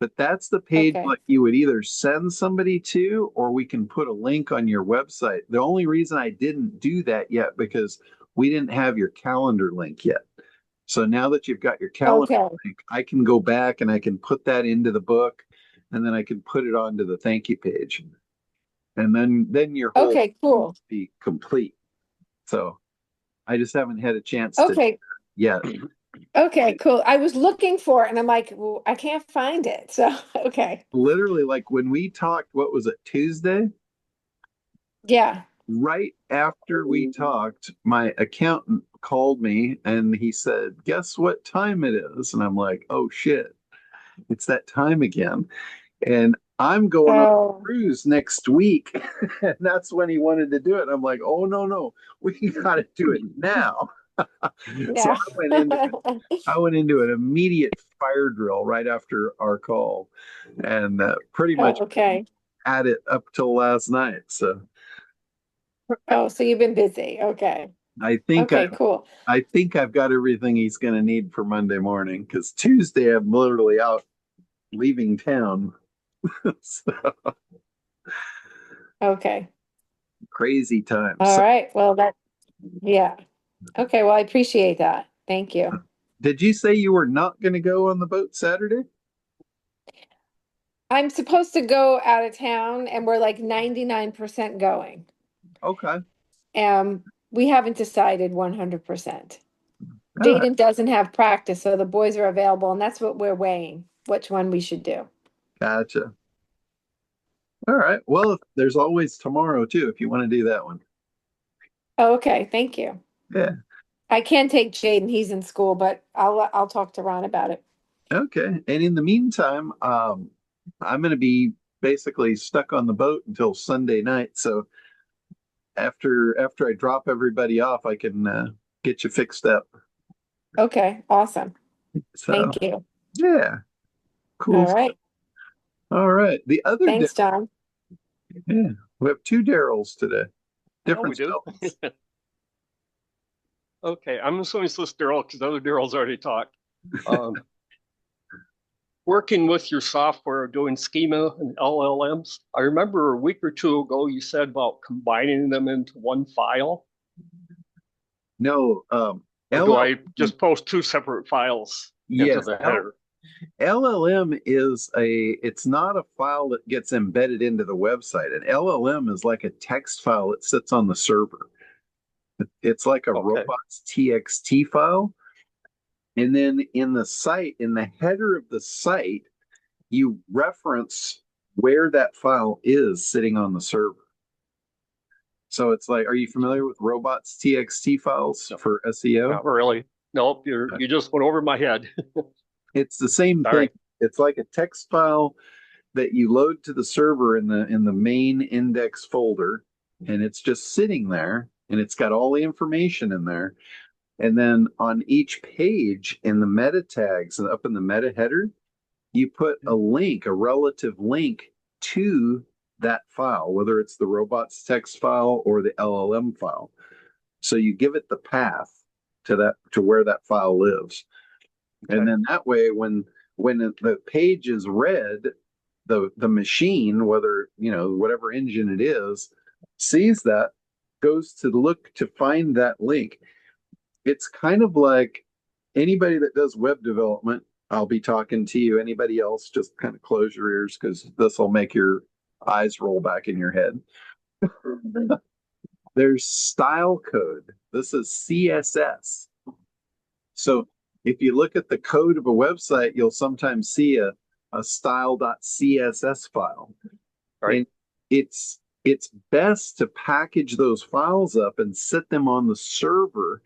But that's the page Okay. like you would either send somebody to, or we can put a link on your website. The only reason I didn't do that yet because we didn't have your calendar link yet. So now that you've got your calendar Okay. link, I can go back and I can put that into the book, and then I can put it onto the thank you page. And then your whole Okay, cool. be complete. So I just haven't had a chance to Okay. yet. Okay, cool. I was looking for it and I'm like, well, I can't find it. So, okay. Literally, like when we talked, what was it, Tuesday? Yeah. Right after we talked, my accountant called me and he said, "Guess what time it is?" And I'm like, "Oh shit, it's that time again." And I'm going on a Oh, cruise next week. And that's when he wanted to do it. I'm like, "Oh no, no, we got to do it now." So yeah. I went into an immediate fire drill right after our call, and pretty Oh, much okay. at it up till last night. So Oh, so you've been busy. Okay. I think I Okay, cool. I think I've got everything he's going to need for Monday morning because Tuesday I'm literally out leaving town. So, Okay. crazy times. All So, right. Well, yeah. Okay. Well, I appreciate that. Thank you. did you say you were not going to go on the boat Saturday? I'm supposed to go out of town and we're like 99% going. Okay. We haven't decided 100%. All right. Jaden doesn't have practice, so the boys are available, and that's what we're weighing, which one we should do. Gotcha. All right. Well, there's always tomorrow too if you want to do that one. Oh, okay, thank you. Yeah. I can take Jaden, he's in school, but I'll talk to Ron about it. Okay. And in the meantime, I'm going to be basically stuck on the boat until Sunday night. So after I drop everybody off, I can get you fixed up. Okay, awesome. So Thank you. yeah, cool. All right. All right. The other Thanks, John. yeah, we have two Daryls today. Oh, we Different do? spellings. Okay, I'm assuming it's this Daryl because the other Daryl's already talked. Working with your software, doing schema and LLMs, I remember a week or two ago you said about combining them into one file. No, Or do I just post two separate files into yes, the header? LLM it's not a file that gets embedded into the website. An LLM is like a text file that sits on the server. It's like a robots TXT file. And then in the header of the site, you reference where that file is sitting on the server. So it's like, are you familiar with robots TXT files for SEO? Not really. Nope, you just went over my head. It's the same thing. It's like a text file that you load to the server in the main index folder, and it's just sitting there, and it's got all the information in there. And then on each page in the meta tags and up in the meta header, you put a link, a relative link to that file, whether it's the robots text file or the LLM file. So you give it the path to where that file lives. Okay. And then that way, when the page is read, the machine, whether, whatever engine it is, sees that, goes to look to find that link. It's kind of like anybody that does web development. I'll be talking to you. Anybody else, just kind of close your ears because this will make your eyes roll back in your head. There's style code. This is CSS. So if you look at the code of a website, you'll sometimes see a style.css file. Right. And it's best to package those files up and set them on the server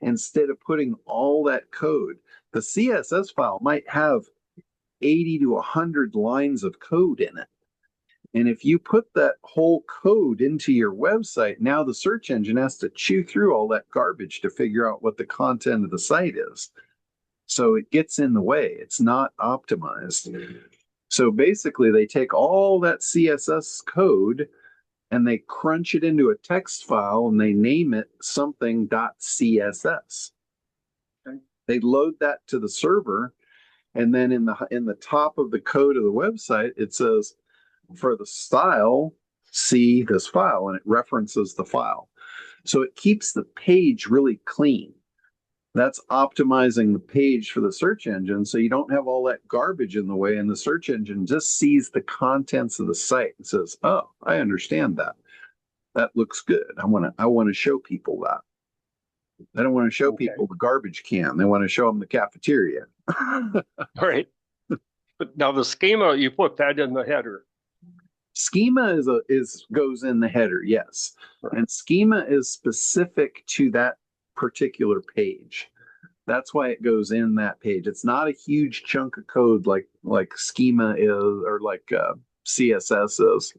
instead of putting all that code. The CSS file might have 80 to 100 lines of code in it. And if you put that whole code into your website, now the search engine has to chew through all that garbage to figure out what the content of the site is. So it gets in the way. It's not optimized. So basically, they take all that CSS code and they crunch it into a text file and they name it something.css. Okay. They load that to the server, and then in the top of the code of the website, it says, for the style, see this file, and it references the file. So it keeps the page really clean. That's optimizing the page for the search engine, so you don't have all that garbage in the way, and the search engine just sees the contents of the site and says, oh, I understand that. That looks good. I want to show people that. I don't want to show people the garbage can. They want to show them the cafeteria. All right. But now the schema, you put that in the header. Schema goes in the header, yes. Right. And schema is specific to that particular page. That's why it goes in that page. It's not a huge chunk of code like schema is, or like CSS is,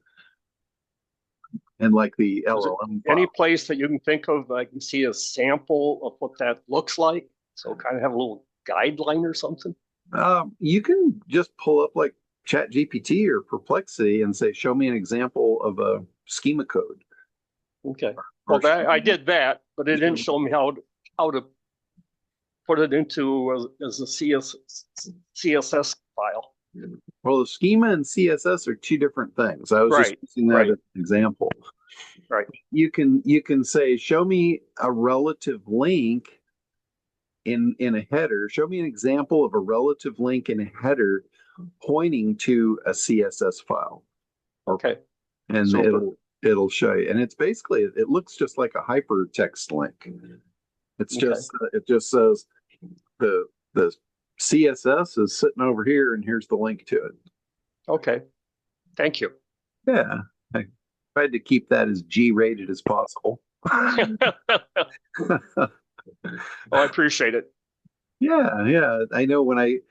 and like the LLM. Any place that you can think of, I can see a sample of what that looks like, so kind of have a little guideline or something. You can just pull up like ChatGPT or Perplexity and say, show me an example of a schema code. Okay. Well, I did that, but it didn't show me how to put it into as a CSS file. Well, the schema and CSS are two different things. I was just using that as an example. Right. You can say, show me a relative link in a header. Show me an example of a relative link in a header pointing to a CSS file. Okay. And it'll show you. And it's basically, it looks just like a hypertext link. It's just it just says the CSS is sitting over here and here's the link to it. Okay. Thank you. Yeah. I tried to keep that as G-rated as possible. Well, I appreciate it. Yeah. I know when I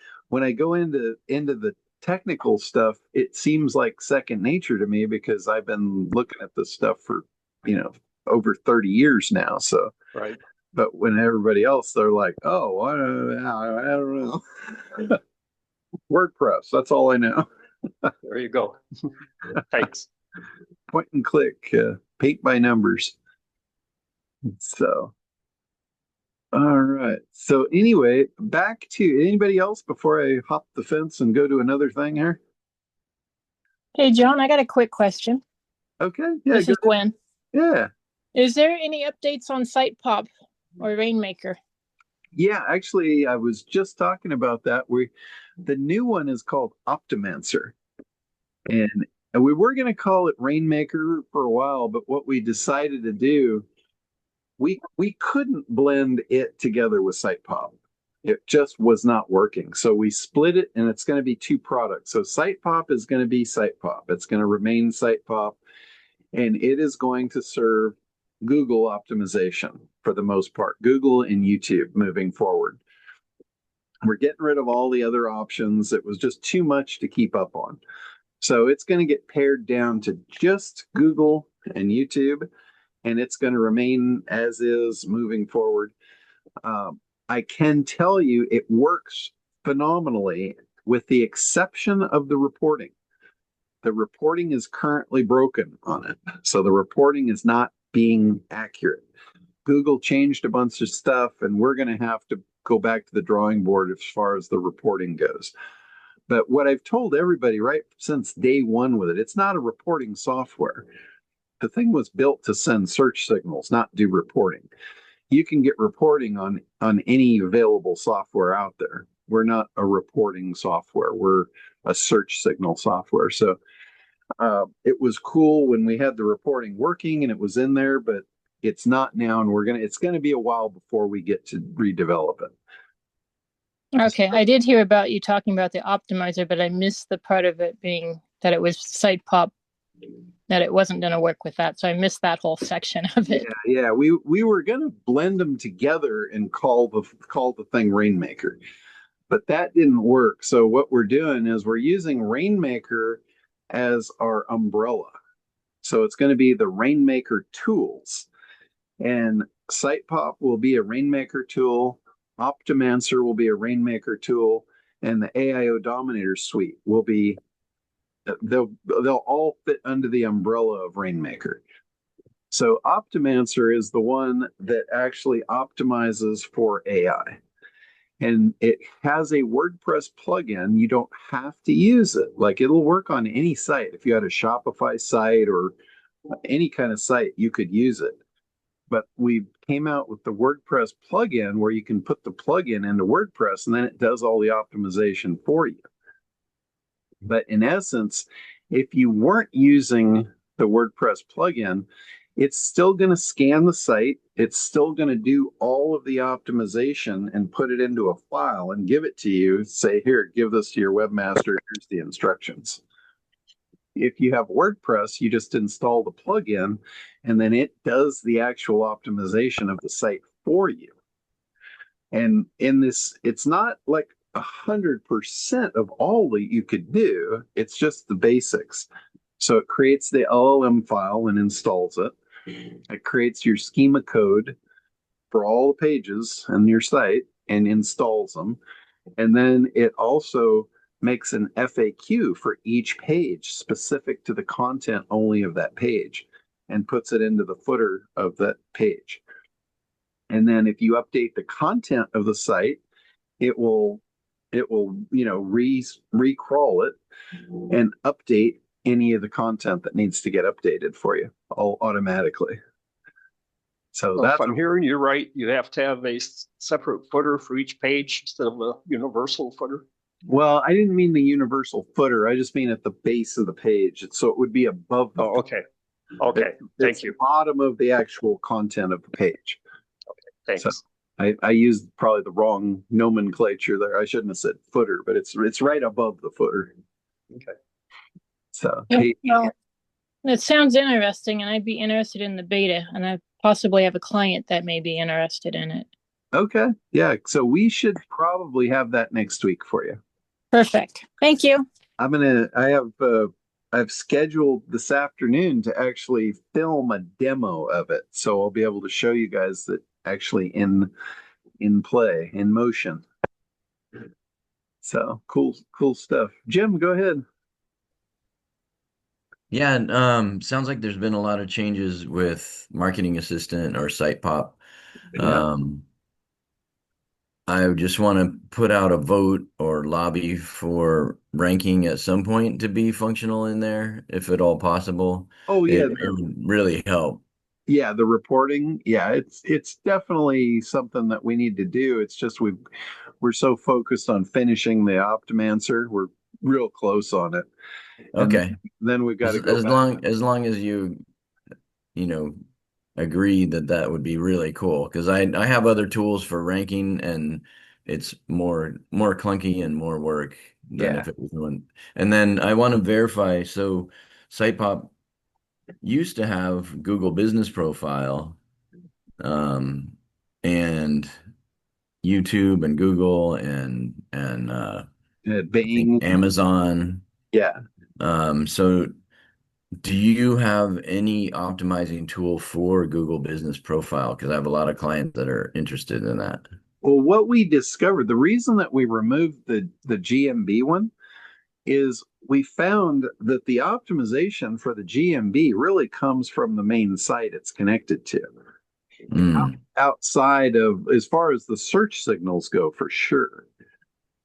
go into the technical stuff, it seems like second nature to me because I've been looking at this stuff for over 30 years now. So, Right. but when everybody else, they're like, oh, I don't know. WordPress, that's all I know. There you go. Thanks. Point and click, paint by numbers. So, all right. So anyway, back to anybody else before I hop the fence and go to another thing here? Hey, John, I got a quick question. Okay. Yeah. This is Gwen. Yeah. Is there any updates on SitePop or Rainmaker? Yeah, actually, I was just talking about that. The new one is called Optimancer, and we were going to call it Rainmaker for a while, but what we decided to do, we couldn't blend it together with SitePop. It just was not working. So we split it, and it's going to be two products. So SitePop is going to be SitePop. It's going to remain SitePop, and it is going to serve Google optimization for the most part, Google and YouTube moving forward. We're getting rid of all the other options. It was just too much to keep up on. So it's going to get pared down to just Google and YouTube, and it's going to remain as is moving forward. I can tell you it works phenomenally with the exception of the reporting. The reporting is currently broken on it. So the reporting is not being accurate. Google changed a bunch of stuff, and we're going to have to go back to the drawing board as far as the reporting goes. But what I've told everybody right since day one with it, it's not a reporting software. The thing was built to send search signals, not do reporting. You can get reporting on any available software out there. We're not a reporting software. We're a search signal software. So it was cool when we had the reporting working and it was in there, but it's not now, and it's gonna be a while before we get to redevelop it. Okay, I did hear about you talking about the optimizer, but I missed the part of it being that it was SitePop, that it wasn't going to work with that. So I missed that whole section of it. Yeah. We were gonna blend them together and call the thing Rainmaker, but that didn't work. So what we're doing is we're using Rainmaker as our umbrella. So it's going to be the Rainmaker tools. And SitePop will be a Rainmaker tool, Optimancer will be a Rainmaker tool, and the AIO Dominator suite will be, they'll all fit under the umbrella of Rainmaker. So Optimancer is the one that actually optimizes for AI. And it has a WordPress plugin. You don't have to use it. Like, it'll work on any site. If you had a Shopify site or any kind of site, you could use it. But we came out with the WordPress plugin where you can put the plugin into WordPress and then it does all the optimization for you. But in essence, if you weren't using the WordPress plugin, it's still going to scan the site. It's still going to do all of the optimization and put it into a file and give it to you. Say, here, give this to your webmaster. Here's the instructions. If you have WordPress, you just install the plugin and then it does the actual optimization of the site for you. And in this, it's not like 100% of all that you could do. It's just the basics. So it creates the LLM file and installs it. It creates your schema code for all the pages on your site and installs them. And then it also makes an FAQ for each page specific to the content only of that page and puts it into the footer of that page. And then if you update the content of the site, it will recrawl it and update any of the content that needs to get updated for you all automatically. So Well, if I'm hearing you right, you have to have a separate footer for each page instead of a universal footer. Well, I didn't mean the universal footer. I just mean at the base of the page. So it would be above the okay. Okay. Thank you. The bottom of the actual content of the page. Okay. Thanks. So I used probably the wrong nomenclature there. I shouldn't have said footer, but it's right above the footer. Okay. So well, it sounds interesting, and I'd be interested in the beta, and I possibly have a client that may be interested in it. Okay. Yeah. So we should probably have that next week for you. Perfect. Thank you. I have I've scheduled this afternoon to actually film a demo of it, so I'll be able to show you guys that actually in play, in motion. So cool stuff. Jim, go ahead. Yeah, sounds like there's been a lot of changes with Marketing Assistant or Site Pop. Yeah. I just want to put out a vote or lobby for ranking at some point to be functional in there, if at all possible. Oh yeah, It would really help. yeah, the reporting. Yeah, it's definitely something that we need to do. It's just we're so focused on finishing the Optimancer. We're real close on it. And Okay. then we've got As, to go as back. long as you know, agree that that would be really cool because I have other tools for ranking and it's more clunky and more work than Yeah. if it was one. And then I want to verify. So SitePop used to have Google Business Profile, and YouTube and Google and I think Bing. Amazon. Yeah. So do you have any optimizing tool for Google Business Profile? Because I have a lot of clients that are interested in that. Well, what we discovered, the reason that we removed the GMB one is we found that the optimization for the GMB really comes from the main site it's connected to. Outside of, as far as the search signals go, for sure.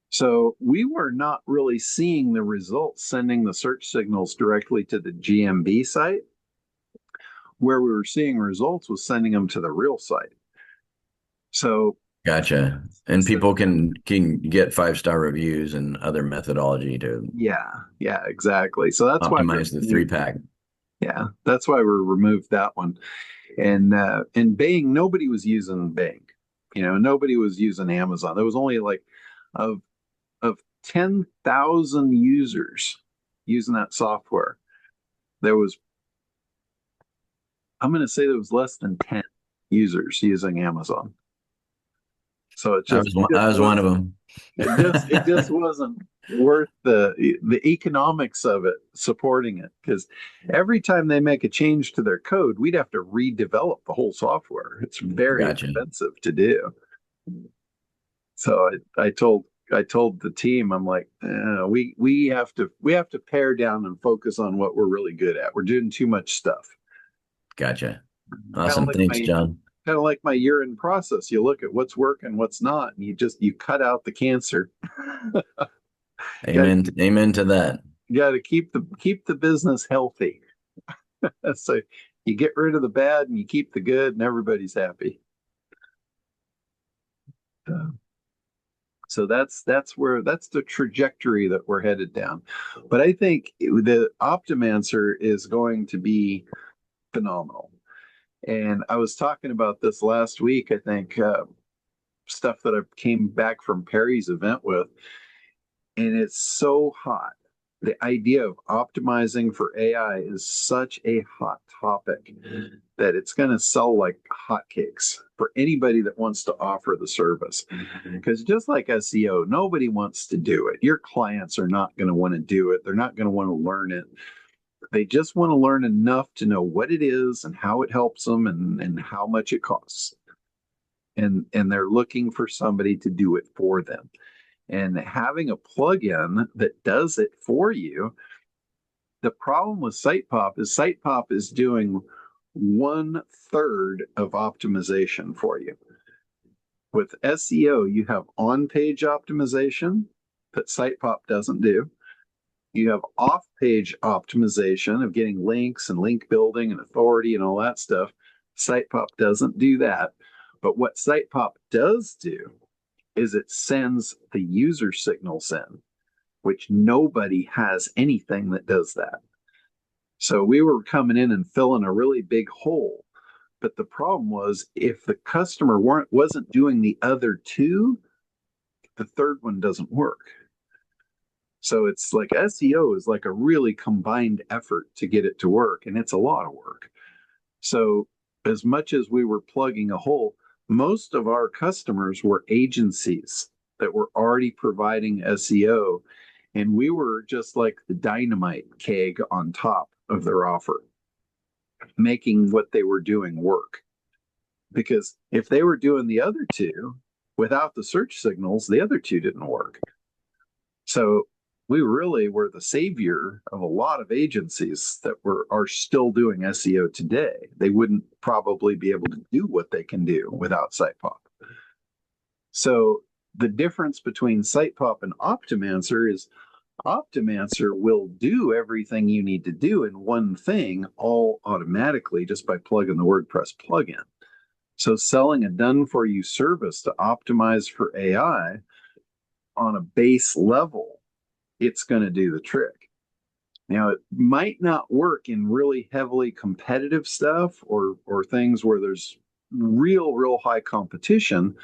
So we were not really seeing the results sending the search signals directly to the GMB site. Where we were seeing results was sending them to the real site. So Gotcha. And people can get 5-star reviews and other methodology to yeah, exactly. So that's why optimize the 3-pack. Yeah, that's why we removed that one. And Bing, nobody was using Bing. Nobody was using Amazon. There was only like of 10,000 users using that software. I'm going to say there was less than 10 users using Amazon. So it I was one of them. It just wasn't worth the economics of it supporting it, because every time they make a change to their code, we'd have to redevelop the whole software. It's very expensive to do. So I told the team, I'm like, we have to pare down and focus on what we're really good at. We're doing too much stuff. Gotcha. Awesome. Thanks, John. Kind of like my urine process. You look at what's working, what's not, and you cut out the cancer. Amen to that. You got to keep the business healthy. So you get rid of the bad and you keep the good, and everybody's happy. So that's the trajectory that we're headed down. But I think the Optimancer is going to be phenomenal. And I was talking about this last week, I think, stuff that I came back from Perry's event with, and it's so hot. The idea of optimizing for AI is such a hot topic that it's going to sell like hotcakes for anybody that wants to offer the service. Because just like SEO, nobody wants to do it. Your clients are not going to want to do it. They're not going to want to learn it. They just want to learn enough to know what it is and how it helps them and how much it costs. And they're looking for somebody to do it for them. And having a plugin that does it for you, the problem with SitePop is doing 1/3 of optimization for you. With SEO, you have on-page optimization that SitePop doesn't do. You have off-page optimization of getting links and link building and authority and all that stuff. SitePop doesn't do that. But what SitePop does do is it sends the user signals in, which nobody has anything that does that. So we were coming in and filling a really big hole. But the problem was, if the customer wasn't doing the other two, the third one doesn't work. So it's like SEO is like a really combined effort to get it to work, and it's a lot of work. So as much as we were plugging a hole, most of our customers were agencies that were already providing SEO, And we were just like the dynamite keg on top of their offer, making what they were doing work. Because if they were doing the other two without the search signals, the other two didn't work. So we really were the savior of a lot of agencies that are still doing SEO today. They wouldn't probably be able to do what they can do without SitePop. So the difference between SitePop and Optimancer is Optimancer will do everything you need to do in one thing all automatically just by plugging the WordPress plugin. So selling a done for you service to optimize for AI on a base level, it's going to do the trick. Now, it might not work in really heavily competitive stuff or things where there's real high competition,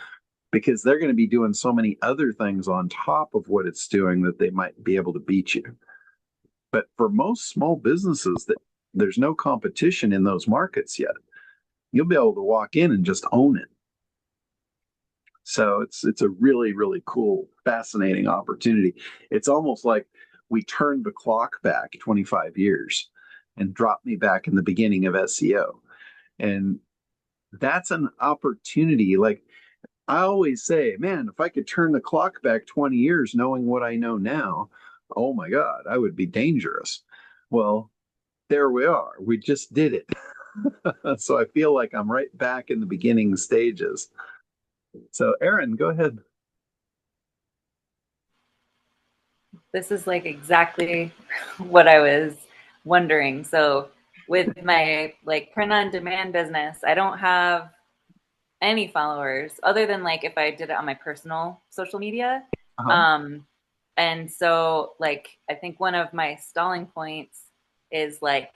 because they're going to be doing so many other things on top of what it's doing that they might be able to beat you. But for most small businesses, that there's no competition in those markets yet. You'll be able to walk in and just own it. So it's a really cool, fascinating opportunity. It's almost like we turned the clock back 25 years and dropped me back in the beginning of SEO. And that's an opportunity. Like I always say, man, if I could turn the clock back 20 years knowing what I know now, oh my God, I would be dangerous. Well, there we are. We just did it. So I feel like I'm right back in the beginning stages. So Aaron, go ahead. This is like exactly what I was wondering. So with my like print on demand business, I don't have any followers other than like if I did it on my personal social media. And so like I think one of my stalling points is like,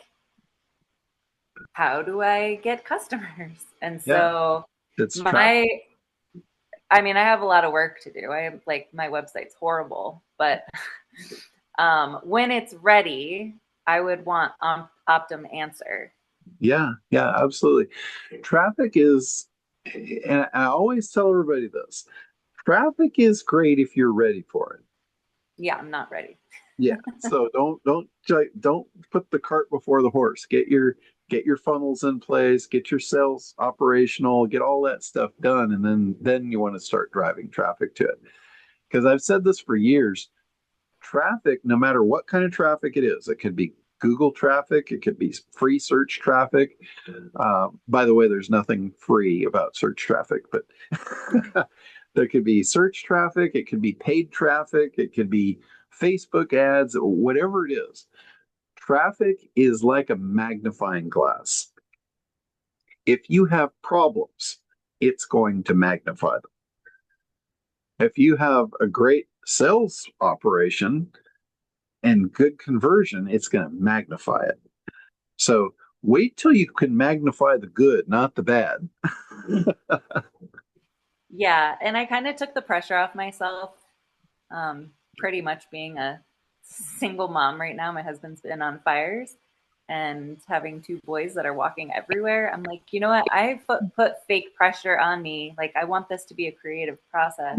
how do I get customers? And so I mean, I have a lot of work to do. I have like my website's horrible, but when it's ready, I would want Optimancer. Yeah, absolutely. Traffic is, and I always tell everybody this, traffic is great if you're ready for it. Yeah, I'm not ready. Yeah, so don't put the cart before the horse. Get your funnels in place, get your sales operational, get all that stuff done, and then you want to start driving traffic to it. Because I've said this for years, traffic, no matter what kind of traffic it is, it could be Google traffic, it could be free search traffic. By the way, there's nothing free about search traffic, but there could be search traffic, it could be paid traffic, it could be Facebook ads, whatever it is. Traffic is like a magnifying glass. If you have problems, it's going to magnify them. If you have a great sales operation and good conversion, it's going to magnify it. So wait till you can magnify the good, not the bad. Yeah, and I kind of took the pressure off myself, pretty much being a single mom right now. My husband's been on fires and having two boys that are walking everywhere. I'm like, you know what? I put fake pressure on me. Like, I want this to be a creative process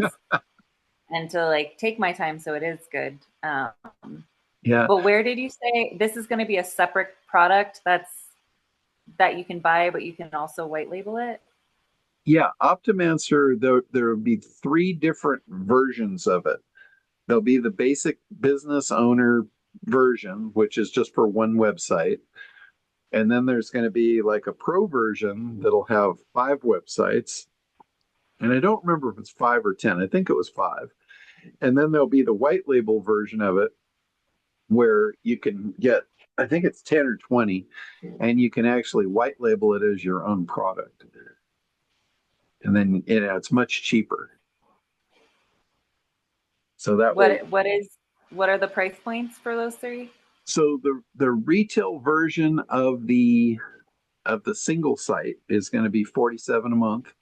and to like take my time so it is good. Yeah. But where did you say this is going to be a separate product that you can buy, but you can also white label it? Yeah, Optimancer, there will be 3 different versions of it. There'll be the basic business owner version, which is just for one website. And then there's going to be like a pro version that'll have 5 websites. And I don't remember if it's 5 or 10. I think it was 5. And then there'll be the white label version of it where you can get, I think it's 10 or 20, and you can actually white label it as your own product. And then it's much cheaper. So that what are the price points for those 3? So the retail version of the single site is going to be $47 a month,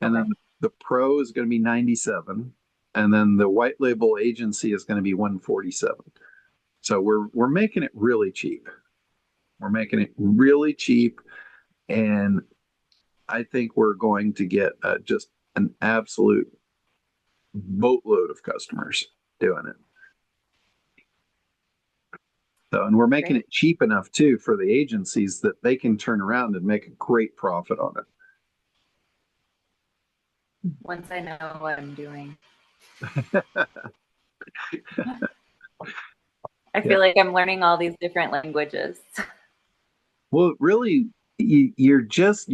and then the pro is going to be $97, and then the white label agency is going to be $147. So we're making it really cheap. We're making it really cheap, and I think we're going to get just an absolute boatload of customers doing it. So, and we're making Great. it cheap enough too for the agencies that they can turn around and make a great profit on Once I know what I'm doing. it. I Yeah. feel like I'm learning all these different languages. Well, really, you're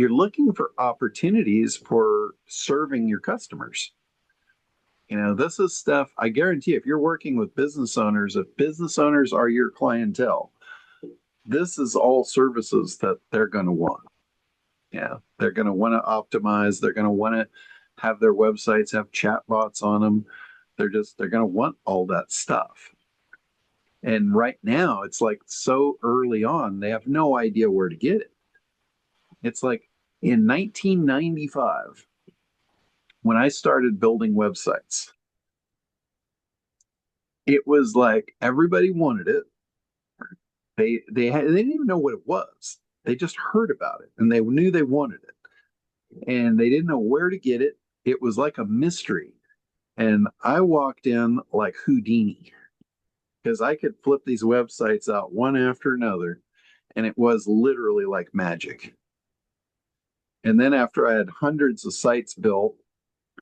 looking for opportunities for serving your customers. This is stuff I guarantee if you're working with business owners, if business owners are your clientele, this is all services that they're going to want. Yeah, they're going to want to optimize. They're going to want to have their websites have chatbots on them. They're going to want all that stuff. And right now, it's like so early on, they have no idea where to get it. It's like in 1995, when I started building websites, it was like everybody wanted it. They didn't even know what it was. They just heard about it and they knew they wanted it. And they didn't know where to get it. It was like a mystery. And I walked in like Houdini because I could flip these websites out one after another. And it was literally like magic. And then after I had hundreds of sites built,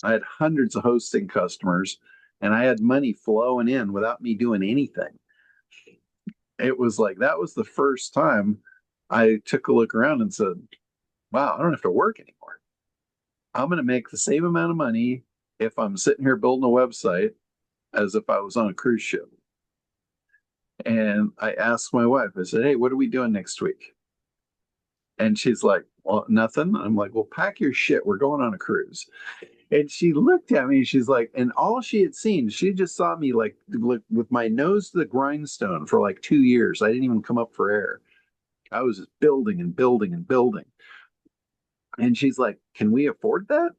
I had hundreds of hosting customers, and I had money flowing in without me doing anything. It was like that was the first time I took a look around and said, wow, I don't have to work anymore. I'm going to make the same amount of money if I'm sitting here building a website as if I was on a cruise ship. And I asked my wife, I said, hey, what are we doing next week? And she's like, well, nothing. I'm like, well, pack your shit. We're going on a cruise. And she looked at me and she's like, and all she had seen, she just saw me like with my nose to the grindstone for like 2 years. I didn't even come up for air. I was just building and building and building. And she's like, can we afford that?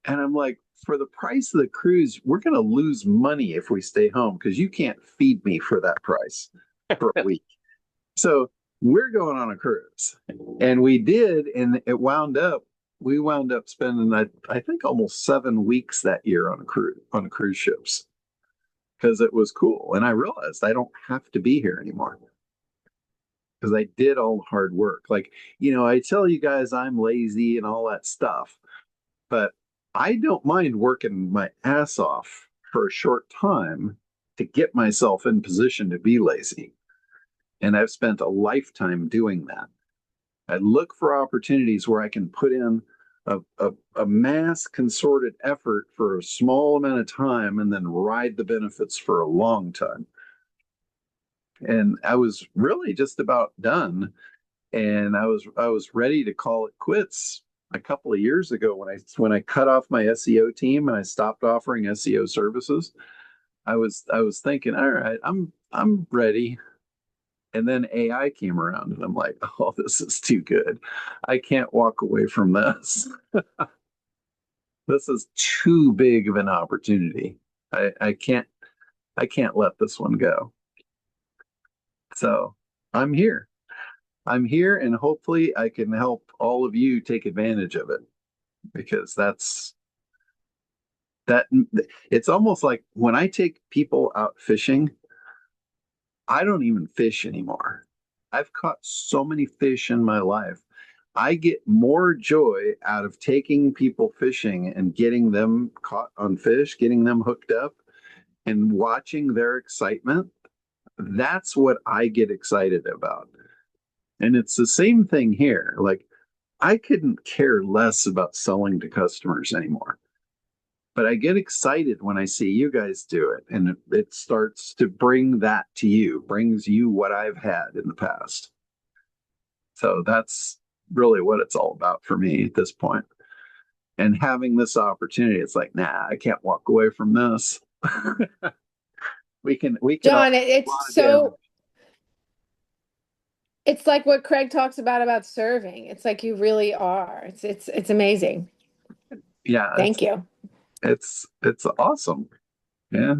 And I'm like, for the price of the cruise, we're going to lose money if we stay home because you can't feed me for that price for a week. So we're going on a cruise. And we did. And we wound up spending, I think, almost 7 weeks that year on cruise ships because it was cool. And I realized I don't have to be here anymore because I did all the hard work. Like, I tell you guys I'm lazy and all that stuff, but I don't mind working my ass off for a short time to get myself in position to be lazy. And I've spent a lifetime doing that. I look for opportunities where I can put in a mass consorted effort for a small amount of time and then ride the benefits for a long time. And I was really just about done. And I was ready to call it quits a couple of years ago when I cut off my SEO team and I stopped offering SEO services. I was thinking, all right, I'm ready. And then AI came around and I'm like, oh, this is too good. I can't walk away from this. This is too big of an opportunity. I can't let this one go. So I'm here. I'm here and hopefully I can help all of you take advantage of it because it's almost like when I take people out fishing, I don't even fish anymore. I've caught so many fish in my life. I get more joy out of taking people fishing and getting them caught on fish, getting them hooked up, and watching their excitement. That's what I get excited about. And it's the same thing here. Like, I couldn't care less about selling to customers anymore. But I get excited when I see you guys do it, and it starts to bring that to you, brings you what I've had in the past. So that's really what it's all about for me at this point. And having this opportunity, it's like, nah, I can't walk away from this. we can all John, do a it's lot of damage. so it's like what Craig talks about serving. It's like you really are. It's amazing. Yeah, Thank you. it's awesome. Yeah.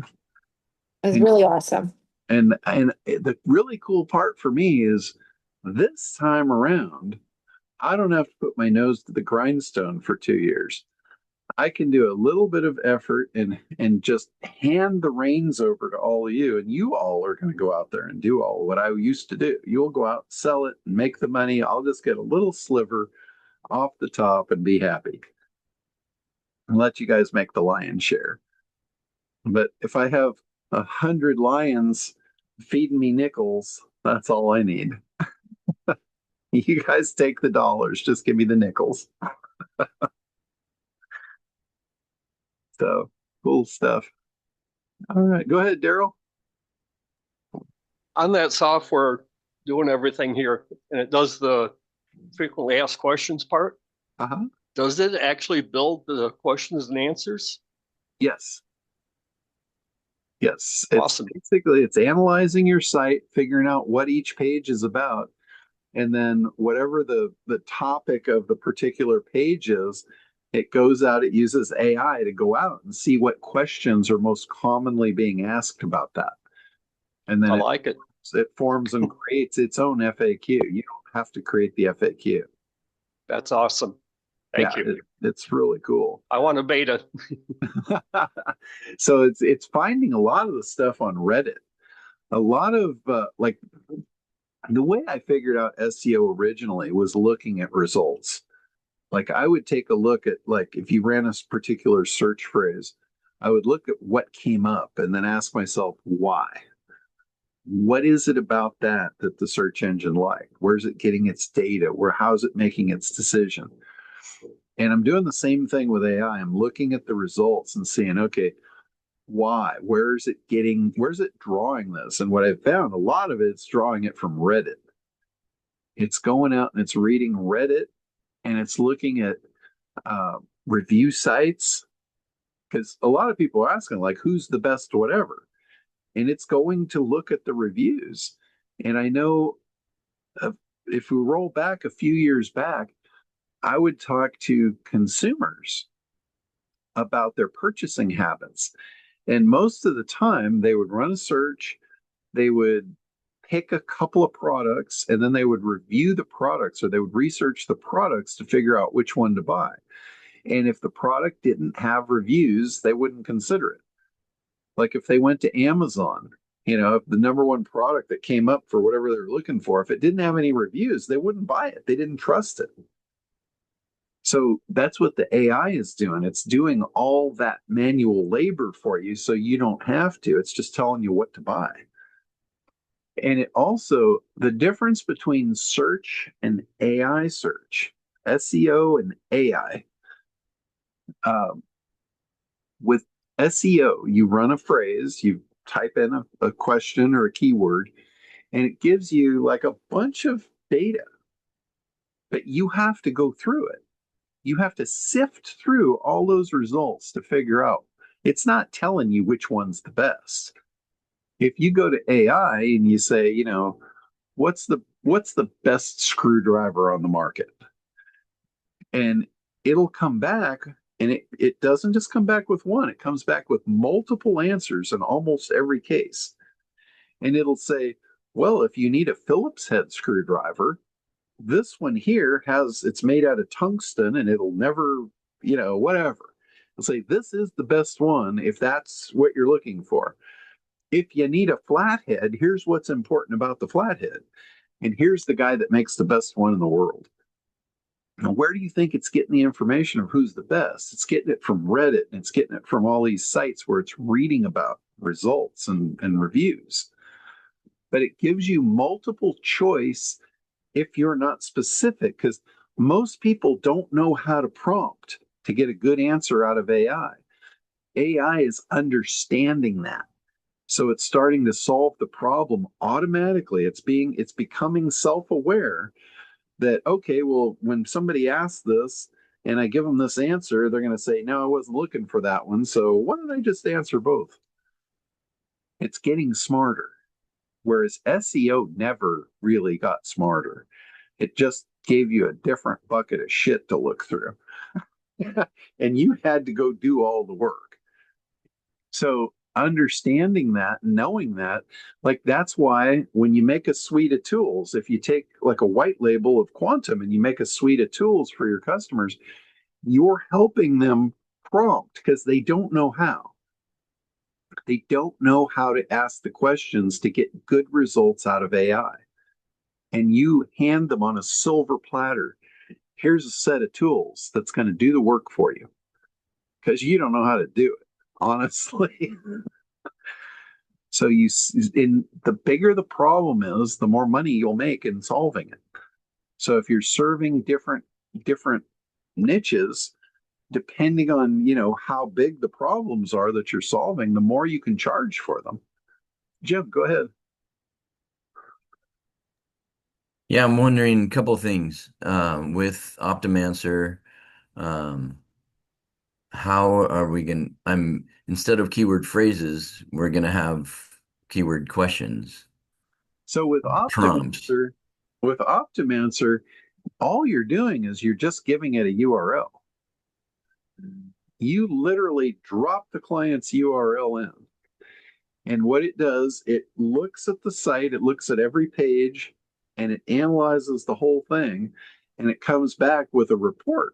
It's really awesome. And the really cool part for me is this time around, I don't have to put my nose to the grindstone for 2 years. I can do a little bit of effort and just hand the reins over to all of you, and you all are going to go out there and do all what I used to do. You'll go out, sell it, and make the money. I'll just get a little sliver off the top and be happy and let you guys make the lion's share. But if I have 100 lions feeding me nickels, that's all I need. You guys take the dollars, just give me the nickels. So cool stuff. All right, go ahead, Daryl. On that software, doing everything here, and it does the frequently asked questions part. Does it actually build the questions and answers? Yes. Yes. Awesome. Basically, it's analyzing your site, figuring out what each page is about, and then whatever the topic of the particular page is, it goes out, it uses AI to go out and see what questions are most commonly being asked about that. And then I like it. It forms and creates its own FAQ. You don't have to create the FAQ. That's awesome. Thank you. It's really cool. I want a beta. So it's finding a lot of the stuff on Reddit. A lot of like the way I figured out SEO originally was looking at results. Like I would take a look at, like, if you ran a particular search phrase, I would look at what came up and then ask myself why. What is it about that the search engine liked? Where's it getting its data? How's it making its decision? And I'm doing the same thing with AI. I'm looking at the results and seeing, okay, why? Where's it drawing this? And what I've found, a lot of it's drawing it from Reddit. It's going out and it's reading Reddit, and it's looking at review sites, because a lot of people are asking, like, who's the best whatever, and it's going to look at the reviews. And I know if we roll back a few years back, I would talk to consumers about their purchasing habits, and most of the time they would run a search, they would pick a couple of products, and then they would review the products, or they would research the products to figure out which one to buy. And if the product didn't have reviews, they wouldn't consider it. Like if they went to Amazon, if the number one product that came up for whatever they're looking for, if it didn't have any reviews, they wouldn't buy it. They didn't trust it. So that's what the AI is doing. It's doing all that manual labor for you so you don't have to. It's just telling you what to buy. And it also, the difference between search and AI search, SEO and AI, with SEO, you run a phrase, you type in a question or a keyword, and it gives you like a bunch of data, but you have to go through it. You have to sift through all those results to figure out. It's not telling you which one's the best. If you go to AI and you say, what's the best screwdriver on the market? And it'll come back, and it doesn't just come back with one, it comes back with multiple answers in almost every case. And it'll say, well, if you need a Phillips head screwdriver, this one here it's made out of tungsten and it'll never, whatever. It'll say, this is the best one if that's what you're looking for. If you need a flathead, here's what's important about the flathead. And here's the guy that makes the best one in the world. Now, where do you think it's getting the information of who's the best? It's getting it from Reddit, and it's getting it from all these sites where it's reading about results and reviews. But it gives you multiple choice if you're not specific, because most people don't know how to prompt to get a good answer out of AI. AI is understanding that. So it's starting to solve the problem automatically. It's becoming self-aware that, okay, well, when somebody asks this and I give them this answer, they're going to say, no, I wasn't looking for that one. So why don't I just answer both? It's getting smarter. Whereas SEO never really got smarter. It just gave you a different bucket of shit to look through. And you had to go do all the work. So understanding that, knowing that, like that's why when you make a suite of tools, if you take like a white label of Quantum and you make a suite of tools for your customers, you're helping them prompt because they don't know how. They don't know how to ask the questions to get good results out of AI. And you hand them on a silver platter, here's a set of tools that's going to do the work for you because you don't know how to do it, honestly. So in the bigger the problem is, the more money you'll make in solving it. So if you're serving different niches, depending on, how big the problems are that you're solving, the more you can charge for them. Jim, go ahead. Yeah, I'm wondering a couple of things. With Optimancer, um, how are we going I'm instead of keyword phrases, we're gonna have keyword questions, So prompts. with Optimancer, all you're doing is you're just giving it a URL. You literally drop the client's URL in. And what it does, it looks at the site, it looks at every page, and it analyzes the whole thing, and it comes back with a report.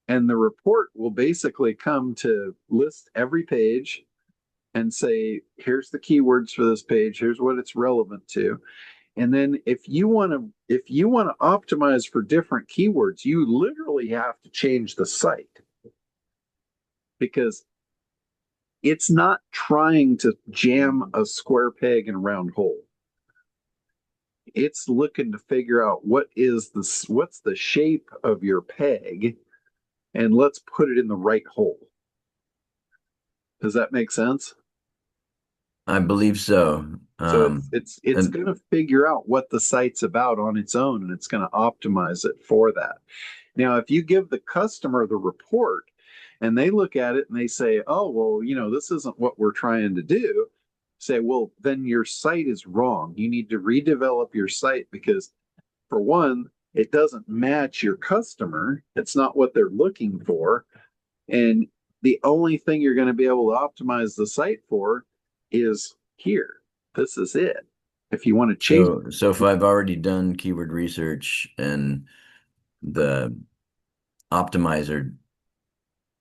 And the report will basically come to list every page and say, here's the keywords for this page, here's what it's relevant to. And then if you want to optimize for different keywords, you literally have to change the site because it's not trying to jam a square peg in a round hole. It's looking to figure out what's the shape of your peg, and let's put it in the right hole. Does that make sense? I believe so. So it's going to figure out what the site's about on its own, and it's going to optimize it for that. Now, if you give the customer the report and they look at it and they say, oh, well, this isn't what we're trying to do, say, well, then your site is wrong. You need to redevelop your site because, for one, it doesn't match your customer. It's not what they're looking for. And the only thing you're going to be able to optimize the site for is here. This is it. If you want to change. So if I've already done keyword research and the optimizer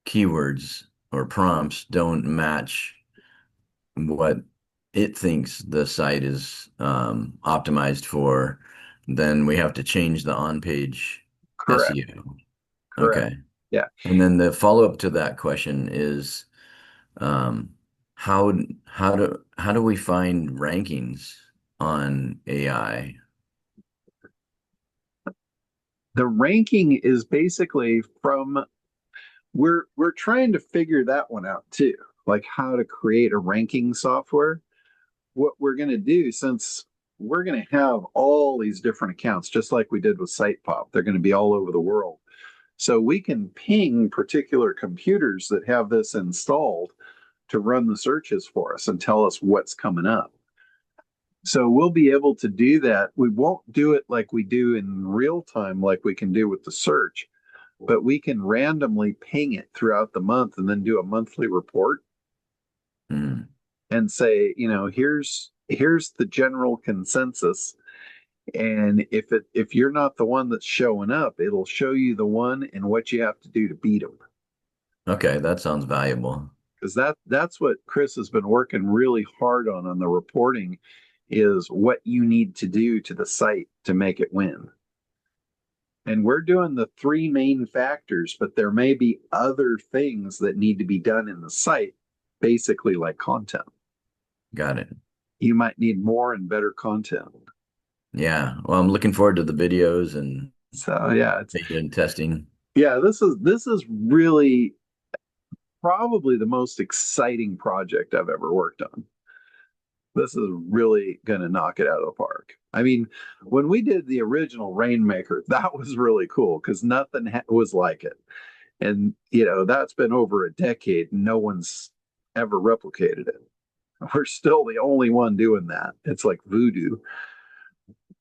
keywords or prompts don't match what it thinks the site is optimized for, then we have to change the on-page Correct. SEO. Correct. Okay. Yeah. And then the follow-up to that question is, how do we find rankings on AI? The ranking is basically we're trying to figure that one out too, like how to create a ranking software. What we're going to do, since we're going to have all these different accounts, just like we did with SitePop, they're going to be all over the world. So we can ping particular computers that have this installed to run the searches for us and tell us what's coming up. So we'll be able to do that. We won't do it like we do in real time, like we can do with the search, but we can randomly ping it throughout the month and then do a monthly report and say, here's the general consensus. And if you're not the one that's showing up, it'll show you the one and what you have to do to beat them. Okay, that sounds valuable. Because that's what Chris has been working really hard on the reporting, is what you need to do to the site to make it win. And we're doing the three main factors, but there may be other things that need to be done in the site, basically like content. Got it. You might need more and better content. Yeah. Well, I'm looking forward to the videos and it's testing. Yeah, this is really probably the most exciting project I've ever worked on. This is really going to knock it out of the park. I mean, when we did the original Rainmaker, that was really cool because nothing was like it. And, that's been over a decade. No one's ever replicated it. We're still the only one doing that. It's like voodoo.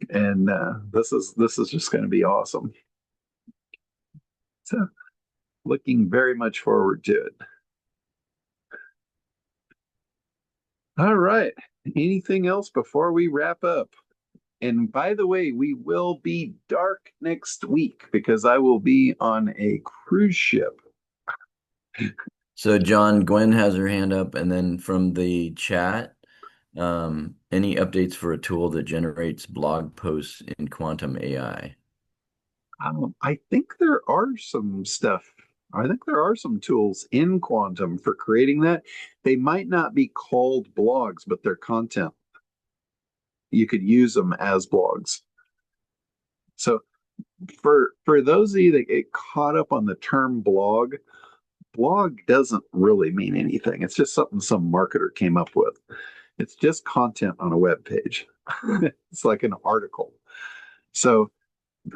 And this is just going to be awesome. So, looking very much forward to it. All right. Anything else before we wrap up? And by the way, we will be dark next week because I will be on a cruise ship. So John, Gwen has her hand up, and then from the chat, any updates for a tool that generates blog posts in quantum AI? I think there are some stuff. I think there are some tools in quantum for creating that. They might not be called blogs, but they're content. You could use them as blogs. So for those of you that get caught up on the term blog doesn't really mean anything. It's just something some marketer came up with. It's just content on a web page. It's like an article. So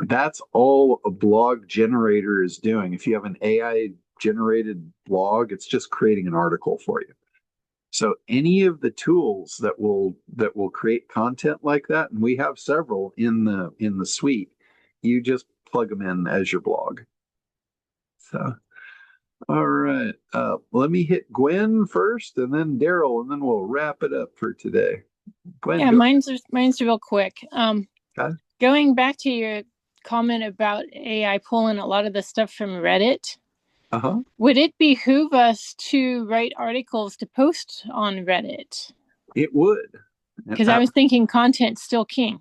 that's all a blog generator is doing. If you have an AI generated blog, it's just creating an article for you. So any of the tools that will create content like that, and we have several in the suite, you just plug them in as your blog. So all right. Let me hit Gwen first and then Daryl, and then we'll wrap it up for today. Gwen, Yeah, go. mine's real quick. Okay. Going back to your comment about AI pulling a lot of the stuff from Reddit, would it behoove us to write articles to post on Reddit? It would. Because I was thinking content's still king.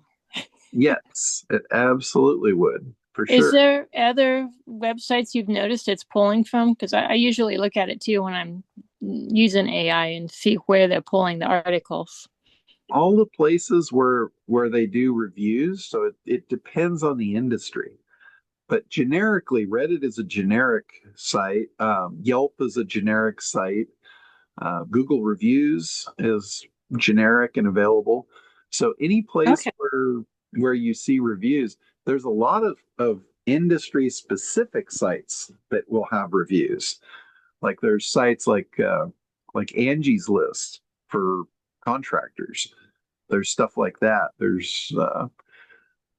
Yes, it absolutely would, for sure. Is there other websites you've noticed it's pulling from? Because I usually look at it too when I'm using AI and see where they're pulling the articles. All the places where they do reviews, so it depends on the industry. But generically, Reddit is a generic site. Yelp is a generic site. Google Reviews is generic and available. So any place where you see reviews, there's a lot of industry specific sites that will have reviews. Like there's sites like Angie's List for contractors. There's stuff like that. There's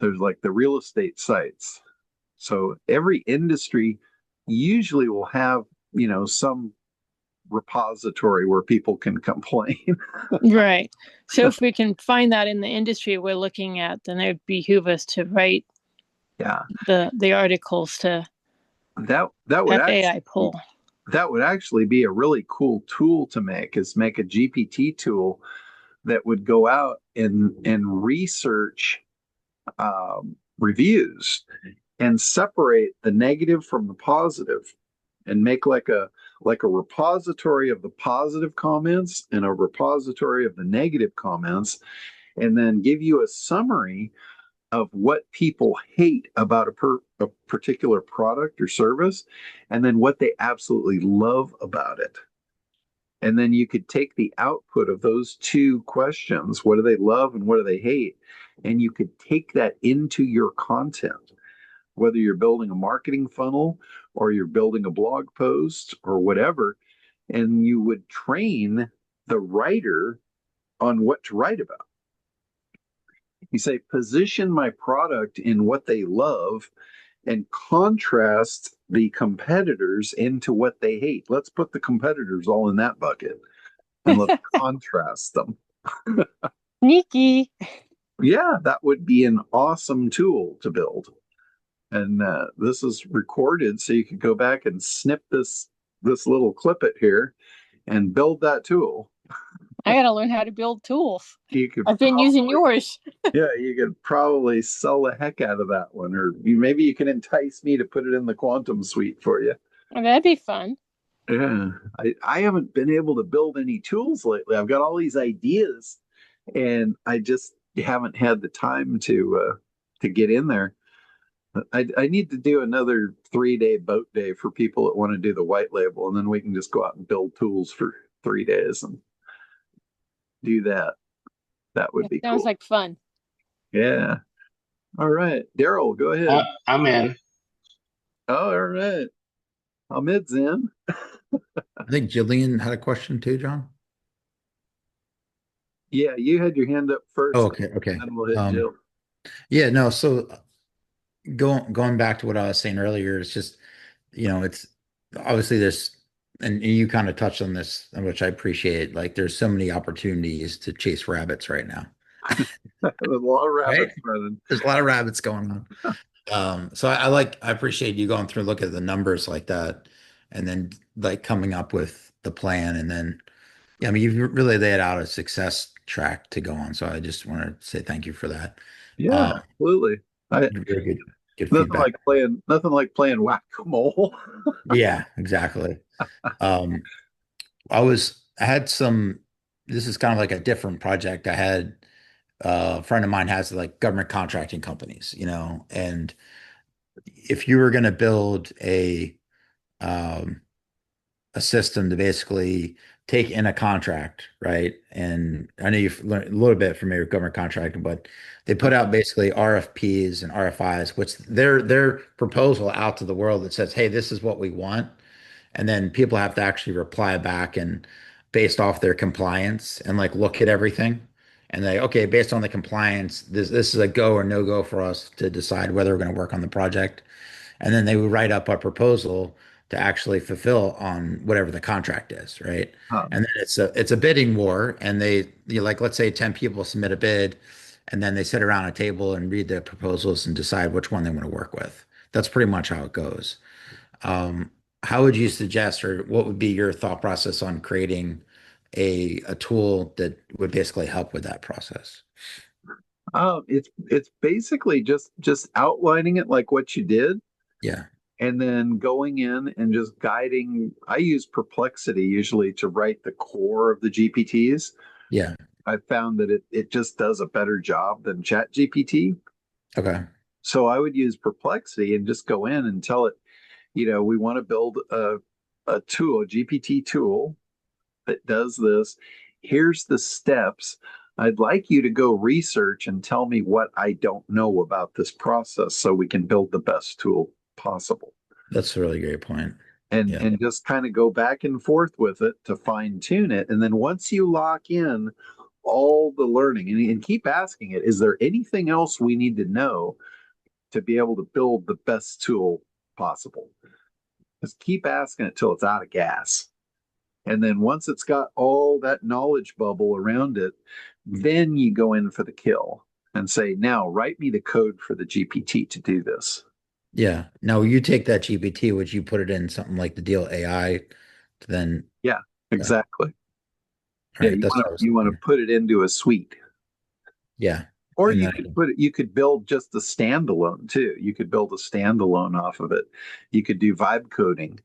like the real estate sites. So every industry usually will have, some repository where people can complain. Right. So if we can find that in the industry we're looking at, then it would behoove us to write the articles to that would have actually AI pull. That would actually be a really cool tool to make a GPT tool that would go out and research reviews and separate the negative from the positive and make like a repository of the positive comments and a repository of the negative comments, and then give you a summary of what people hate about a particular product or service, and then what they absolutely love about it. And then you could take the output of those two questions, what do they love and what do they hate, and you could take that into your content, whether you're building a marketing funnel or you're building a blog post or whatever, and you would train the writer on what to write about. You say, position my product in what they love and contrast the competitors into what they hate. Let's put the competitors all in that bucket and let's contrast them. Sneaky. Yeah, that would be an awesome tool to build. And this is recorded, so you could go back and snip this little clip it here and build that tool. I got to learn how to build tools. I've been using yours. Yeah, you could probably sell the heck out of that one, or maybe you can entice me to put it in the quantum suite for you. Oh, that'd be fun. Yeah, I haven't been able to build any tools lately. I've got all these ideas, and I just haven't had the time to get in there. I need to do another 3-day boat day for people that want to do the white label, and then we can just go out and build tools for 3 days and do that. That would be cool. Sounds like fun. Yeah. All right. Daryl, go ahead. I'm in. Oh, all right. Hamid's in. I think Jillian had a question too, John. Yeah, you had your hand up first. Oh, okay. And then we'll hit Jill. Yeah, no. So going back to what I was saying earlier, it's just, it's obviously this, and you kind of touched on this, which I appreciate. Like, there's so many opportunities to chase rabbits right now. There's a lot of rabbits running. There's a lot of rabbits going on. So I appreciate you going through and look at the numbers like that. and then like coming up with the plan. And then, yeah, I mean, you've really laid out a success track to go on. So I just want to say thank you for that. Yeah, Uh, absolutely. I very good nothing feedback. like playing whack-a-mole. Yeah, exactly. Um, I had some, this is kind of like a different project. I had a friend of mine has like government contracting companies, and if you were going to build um, a system to basically take in a contract, right? And I know you've learned a little bit familiar with government contracting, but they put out basically RFPs and RFIs, which their proposal out to the world that says, hey, this is what we want. And then people have to actually reply back and based off their compliance and like look at everything. And they, okay, based on the compliance, this is a go or no go for us to decide whether we're going to work on the project. And then they would write up a proposal to actually fulfill on whatever the contract is, right? Huh. And then it's a bidding war, and like let's say 10 people submit a bid, and then they sit around a table and read the proposals and decide which one they want to work with. That's pretty much how it goes. Um, how would you suggest, or what would be your thought process on creating a tool that would basically help with that process? It's basically just outlining it like what you did, Yeah, and then going in and just guiding. I use Perplexity usually to write the core of the GPTs. yeah, I found that it just does a better job than Chat GPT. okay, So I would use Perplexity and just go in and tell it, we want to build a tool, a GPT tool that does this. Here's the steps. I'd like you to go research and tell me what I don't know about this process so we can build the best tool possible. that's a really great point. And Yeah, and just kind of go back and forth with it to fine tune it. And then once you lock in all the learning and keep asking it, is there anything else we need to know to be able to build the best tool possible? Just keep asking it till it's out of gas. And then once it's got all that knowledge bubble around it, then you go in for the kill and say, now write me the code for the GPT to do this. yeah. Now you take that GPT, would you put it in something like the Deal AI, to then, Yeah, yeah, exactly. Yeah, right. That's what I was you want to thinking. put it into a suite. Yeah. Or And you then, could you could build just a standalone too. You could build a standalone off of it. You could do vibe coding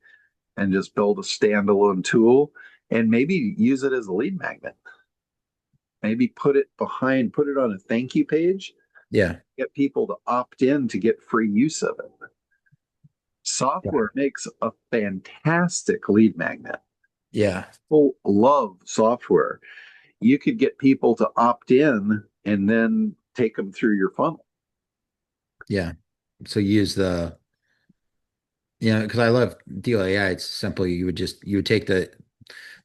and just build a standalone tool and maybe use it as a lead magnet. Maybe put it on a thank you page, yeah. get people to opt in to get free use of it. Yeah. Software makes a fantastic lead magnet. Yeah. People love software. You could get people to opt in and then take them through your funnel. Yeah. So use because I love Deal AI. It's simple. You would take the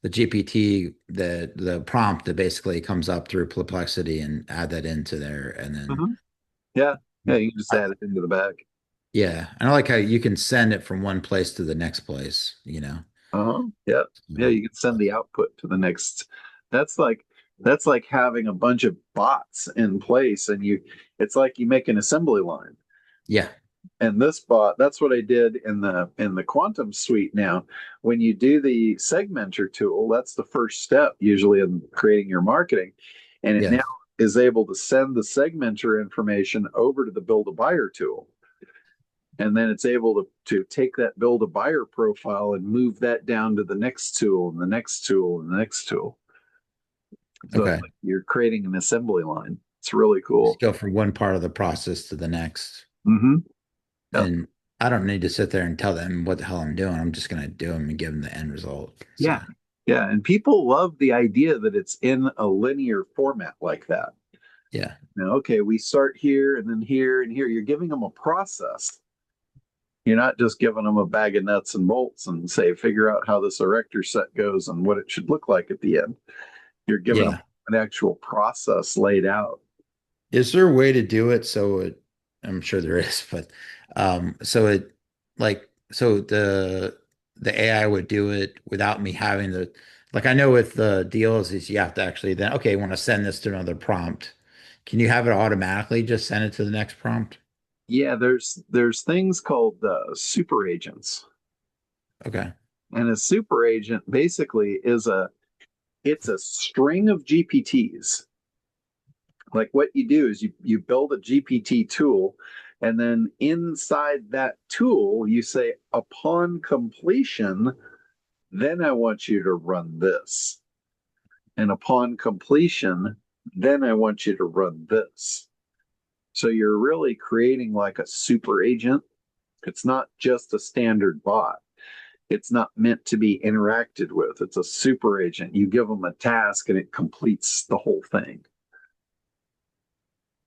GPT, the prompt that basically comes up through Perplexity and add that into there. And then, Mhm. Yeah. Yeah. You can just add it into the bag. yeah. And I like how you can send it from one place to the next place. Uh-huh. Yeah. Yeah. You can send the output to the next. That's like that's like having a bunch of bots in place and it's like you make an assembly line. Yeah. And this bot, that's what I did in the quantum suite now. When you do the segmenter tool, that's the first step usually in creating your marketing. And it Yeah. now is able to send the segmenter information over to the build a buyer tool. And then it's able to take that build a buyer profile and move that down to the next tool and the next tool and the next tool. So it's Okay. like you're creating an assembly line. It's really Just cool. go from one part of the process to the next. Mm-hmm. Yep. And I don't need to sit there and tell them what the hell I'm doing. I'm just going to do them and give them the end result. So, Yeah. Yeah. And people love the idea that it's in a linear format like that. yeah. Now, okay, we start here and then here and here. You're giving them a process. You're not just giving them a bag of nuts and bolts and say, figure out how this erector set goes and what it should look like at the end. You're giving them Yeah. an actual process laid out. Is there a way to do it I'm sure there is, but so it so the AI would do it without me having to, like, I know with the deals is you have to actually then, okay, I want to send this to another prompt. Can you have it automatically just send it to the next prompt? Yeah, there's things called super agents. Okay. And a super agent basically it's a string of GPTs. Like what you do is you build a GPT tool, and then inside that tool you say, upon completion, then I want you to run this. And upon completion, then I want you to run this. So you're really creating like a super agent. It's not just a standard bot. It's not meant to be interacted with. It's a super agent. You give them a task and it completes the whole thing.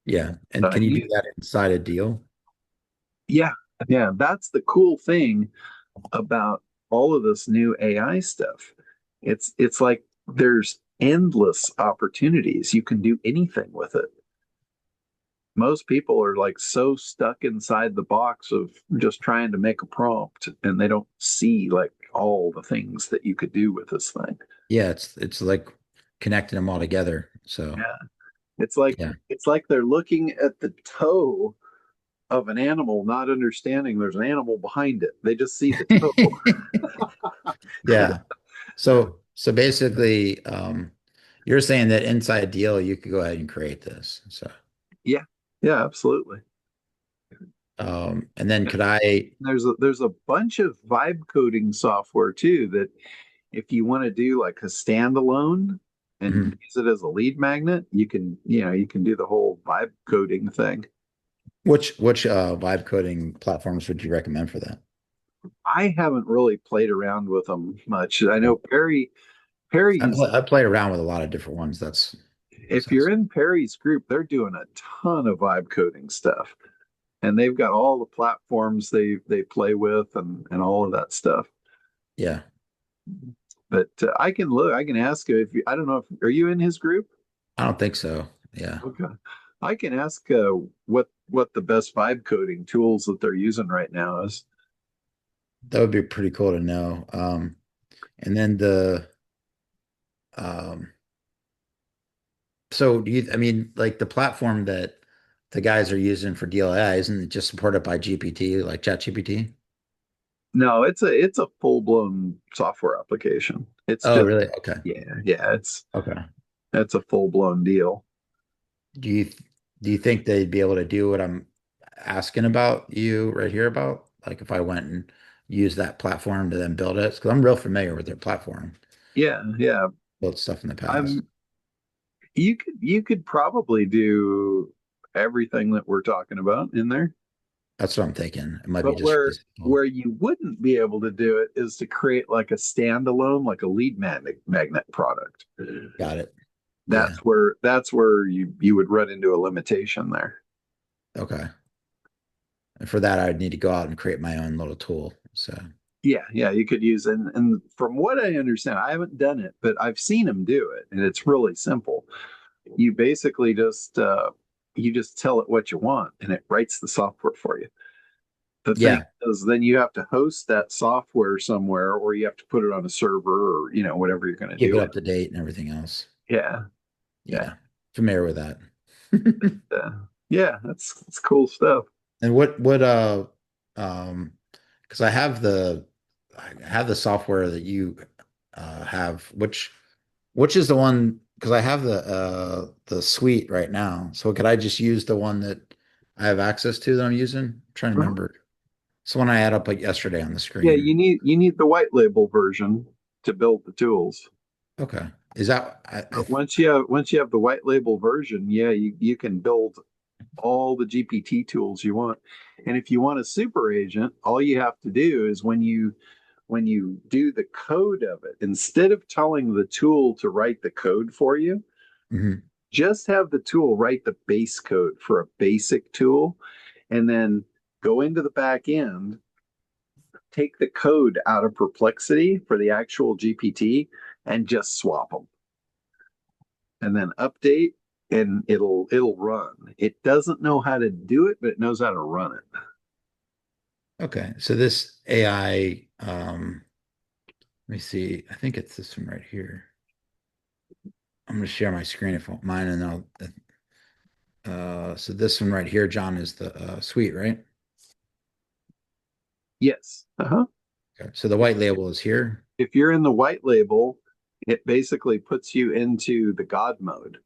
Yeah. And can you do that inside a deal? Yeah. Yeah. That's the cool thing about all of this new AI stuff. It's like there's endless opportunities. You can do anything with it. Most people are like so stuck inside the box of just trying to make a prompt, and they don't see like all the things that you could do with this thing. Yeah, it's like connecting them all together. So Yeah. It's like they're looking at the toe of an animal, not understanding there's an animal behind it. They just see the toe. yeah. So basically, you're saying that inside deal, you could go ahead and create this. So Yeah. Yeah, absolutely. and then could I There's a bunch of vibe coding software too that if you want to do like a standalone and use it as a lead magnet, you can do the whole vibe coding thing. which vibe coding platforms would you recommend for that? I haven't really played around with them much. I know Perry's I played around with a lot of different ones. if you're in Perry's group, they're doing a ton of vibe coding stuff. And they've got all the platforms they play with and all of that stuff. Yeah. But I can look. I can ask you if you. I don't know if are you in his group. I don't think so. Yeah. Okay. I can ask what the best vibe coding tools that they're using right now is. That would be pretty cool to know. And then um, so I mean, like the platform that the guys are using for DLI, isn't it just supported by GPT, like ChatGPT? No, it's a full blown software application. It's Oh, just really? Okay. yeah. Okay. It's a full blown deal. Do you do you think they'd be able to do what I'm asking about you right here about? Like if I went and used that platform to then build it? Because I'm real familiar with their platform. Yeah, yeah. Built stuff in the past. I'm you could probably do everything that we're talking about in there. That's what I'm thinking. It might be But just really simple. where you wouldn't be able to do it is to create like a standalone, like a lead magnet product. Got it. Yeah. That's where you would run into a limitation there. Okay. And for that, I'd need to go out and create my own little tool. So Yeah, you could use and from what I understand, I haven't done it, but I've seen them do it, and it's really simple. You basically just tell it what you want, and it writes the software for you. The thing yeah, is, then you have to host that software somewhere, or you have to put it on a server, or whatever you're going to keep do it with up to date and everything else. it. Yeah, Yeah. Familiar with that. yeah, that's cool stuff. And because I have the software that you have, which is the one because I have the suite right now. So could I just use the one that I have access to that I'm using? I'm trying to remember. It's the one I had up like yesterday on the Yeah, screen. you need the white label version to build the tools. Okay. Is that But once you have the white label version, yeah, you can build all the GPT tools you want. And if you want a super agent, all you have to do is when you do the code of it, instead of telling the tool to write the code for you, just have the tool write the base code for a basic tool, and then go into the back end, take the code out of Perplexity for the actual GPT, and just swap them. And then update, and it'll run. It doesn't know how to do it, but it knows how to run it. Okay. So this AI, let me see. I think it's this one right here. I'm going to share my screen if you don't mind, and so this one right here, John, is the suite, right? Yes. Okay. So the white label is here. If you're in the white label, it basically puts you into the God mode.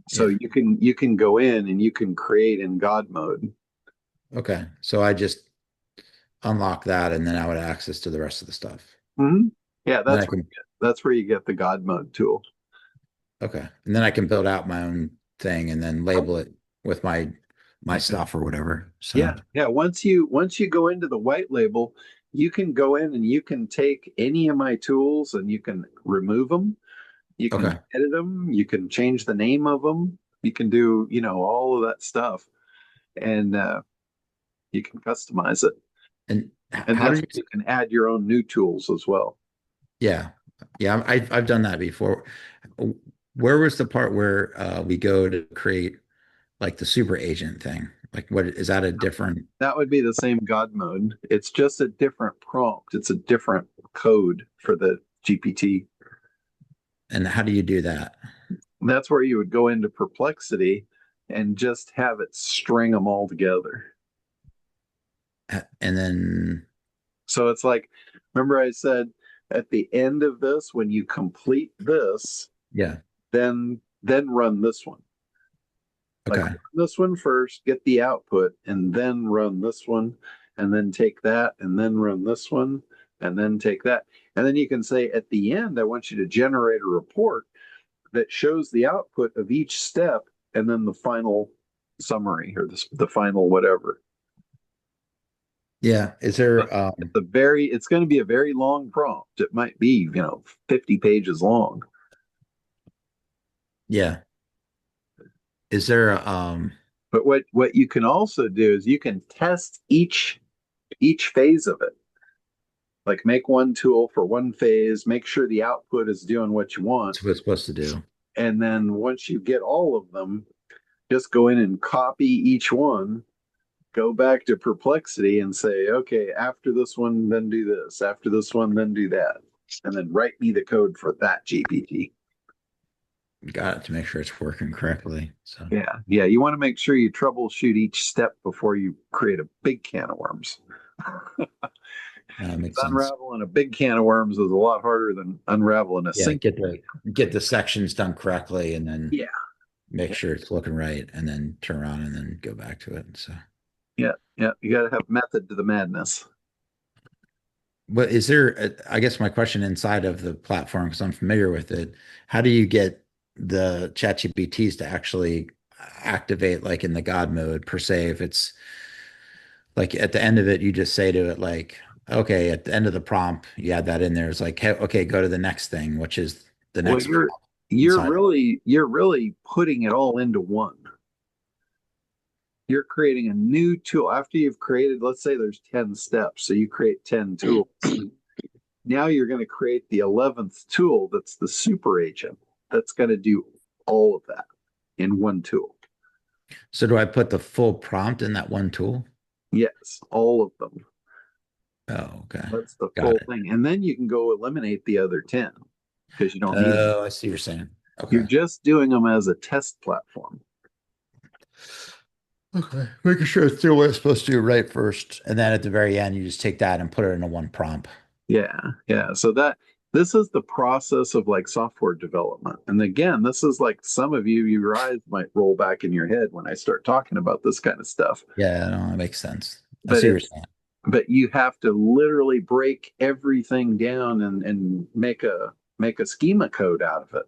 So Yeah. you can go in and you can create in God mode. Okay. So I just unlock that and then I would have access to the rest of the stuff. Mm-hmm. Yeah, Then I can, that's where you get the God mode tool. okay. And then I can build out my own thing and then label it with my stuff or whatever. So Yeah. Once you go into the white label, you can go in and you can take any of my tools and you can remove them. You can okay. edit them. You can change the name of them. You can do, all of that stuff, and you can customize it. And And how that's did you can add your own new tools as well. yeah. Yeah, I've done that before. Where was the part where we go to create like the super agent thing? Like what is that a different That would be the same God mode. It's just a different prompt. It's a different code for the GPT. and how do you do that? That's where you would go into Perplexity and just have it string them all together. And then So it's like, remember I said at the end of this, when you complete this, yeah. then run this one. Okay. Like run this one first, get the output, and then run this one, and then take that, and then run this one, and then take that. And then you can say at the end, I want you to generate a report that shows the output of each step and then the final summary or the final whatever. Yeah. Is there It's going to be a very long prompt. It might be, 50 pages long. yeah. Is there But what you can also do is you can test each phase of it. Like make one tool for one phase, make sure the output is doing what you want. that's what it's supposed to do? And then once you get all of them, just go in and copy each one, go back to Perplexity and say, okay, after this one, then do this. After this one, then do that. And then write me the code for that GPT. Got it, to make sure it's working correctly. So Yeah. You want to make sure you troubleshoot each step before you create a big can of worms. that makes sense. Unraveling a big can of worms is a lot harder than unraveling a single. Get the sections done correctly and then make Yeah. sure it's looking right and then turn around and then go back to it. So Yeah. You got to have method to the madness. but is there I guess my question inside of the platform, because I'm familiar with it, how do you get the chat GPTs to actually activate like in the God mode per se? If it's like at the end of it, you just say to it like, okay, at the end of the prompt, you add that in there. It's like, hey, okay, go to the next thing, which is the next. Well, you're really putting it all into one. You're creating a new tool after you've created, let's say there's 10 steps. So you create 10 tools. Now you're going to create the 11th tool. That's the super agent. That's going to do all of that in one tool. So do I put the full prompt in that one tool? Yes, all of them. Oh, okay. That's the full thing. And then you can go eliminate the other 10 because you don't need them. Oh, I see what you're saying. Okay. You're just doing them as a test platform. Okay. Making sure it's doing what it's supposed to do right first. And then at the very end, you just take that and put it into one prompt. Yeah. So this is the process of like software development. And again, this is like some of your eyes might roll back in your head when I start talking about this kind of stuff. Yeah, no, that makes sense. I see what you're saying. But you have to literally break everything down and make a schema code out of it.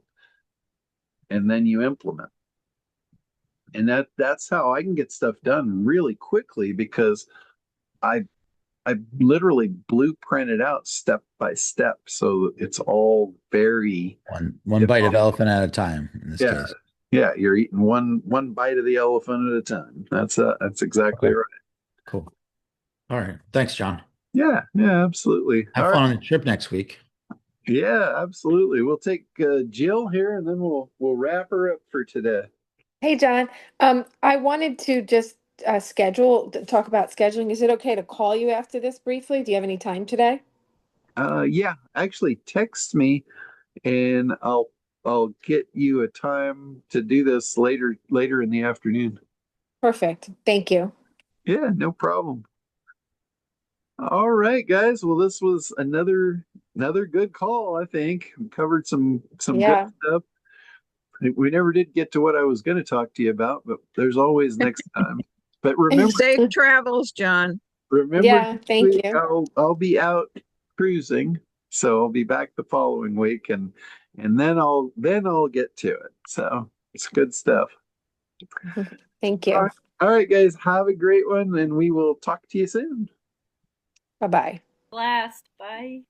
And then you implement. And that's how I can get stuff done really quickly because I literally blueprinted out step by step. So it's all very one bite of elephant at a time in this case. Yeah, you're eating one bite of the elephant at a time. That's exactly right. Cool. All right. Thanks, John. Yeah, absolutely. Have fun on the trip next week. Yeah, absolutely. We'll take Jill here and then we'll wrap her up for today. Hey, John. I wanted to just talk about scheduling. Is it okay to call you after this briefly? Do you have any time today? Yeah, actually text me and I'll get you a time to do this later in the afternoon. Perfect. Thank you. Yeah, no problem. All right, guys. Well, this was another good call. I think we covered some Yeah. good stuff. We never did get to what I was going to talk to you about, but there's always next time. But remember, Safe travels, John. Yeah, next thank week you. I'll be out cruising, so I'll be back the following week, and then I'll get to it. So it's good stuff. Thank All you. right, all right, guys. Have a great one, and we will talk to you soon. Bye-bye. Blast. Bye.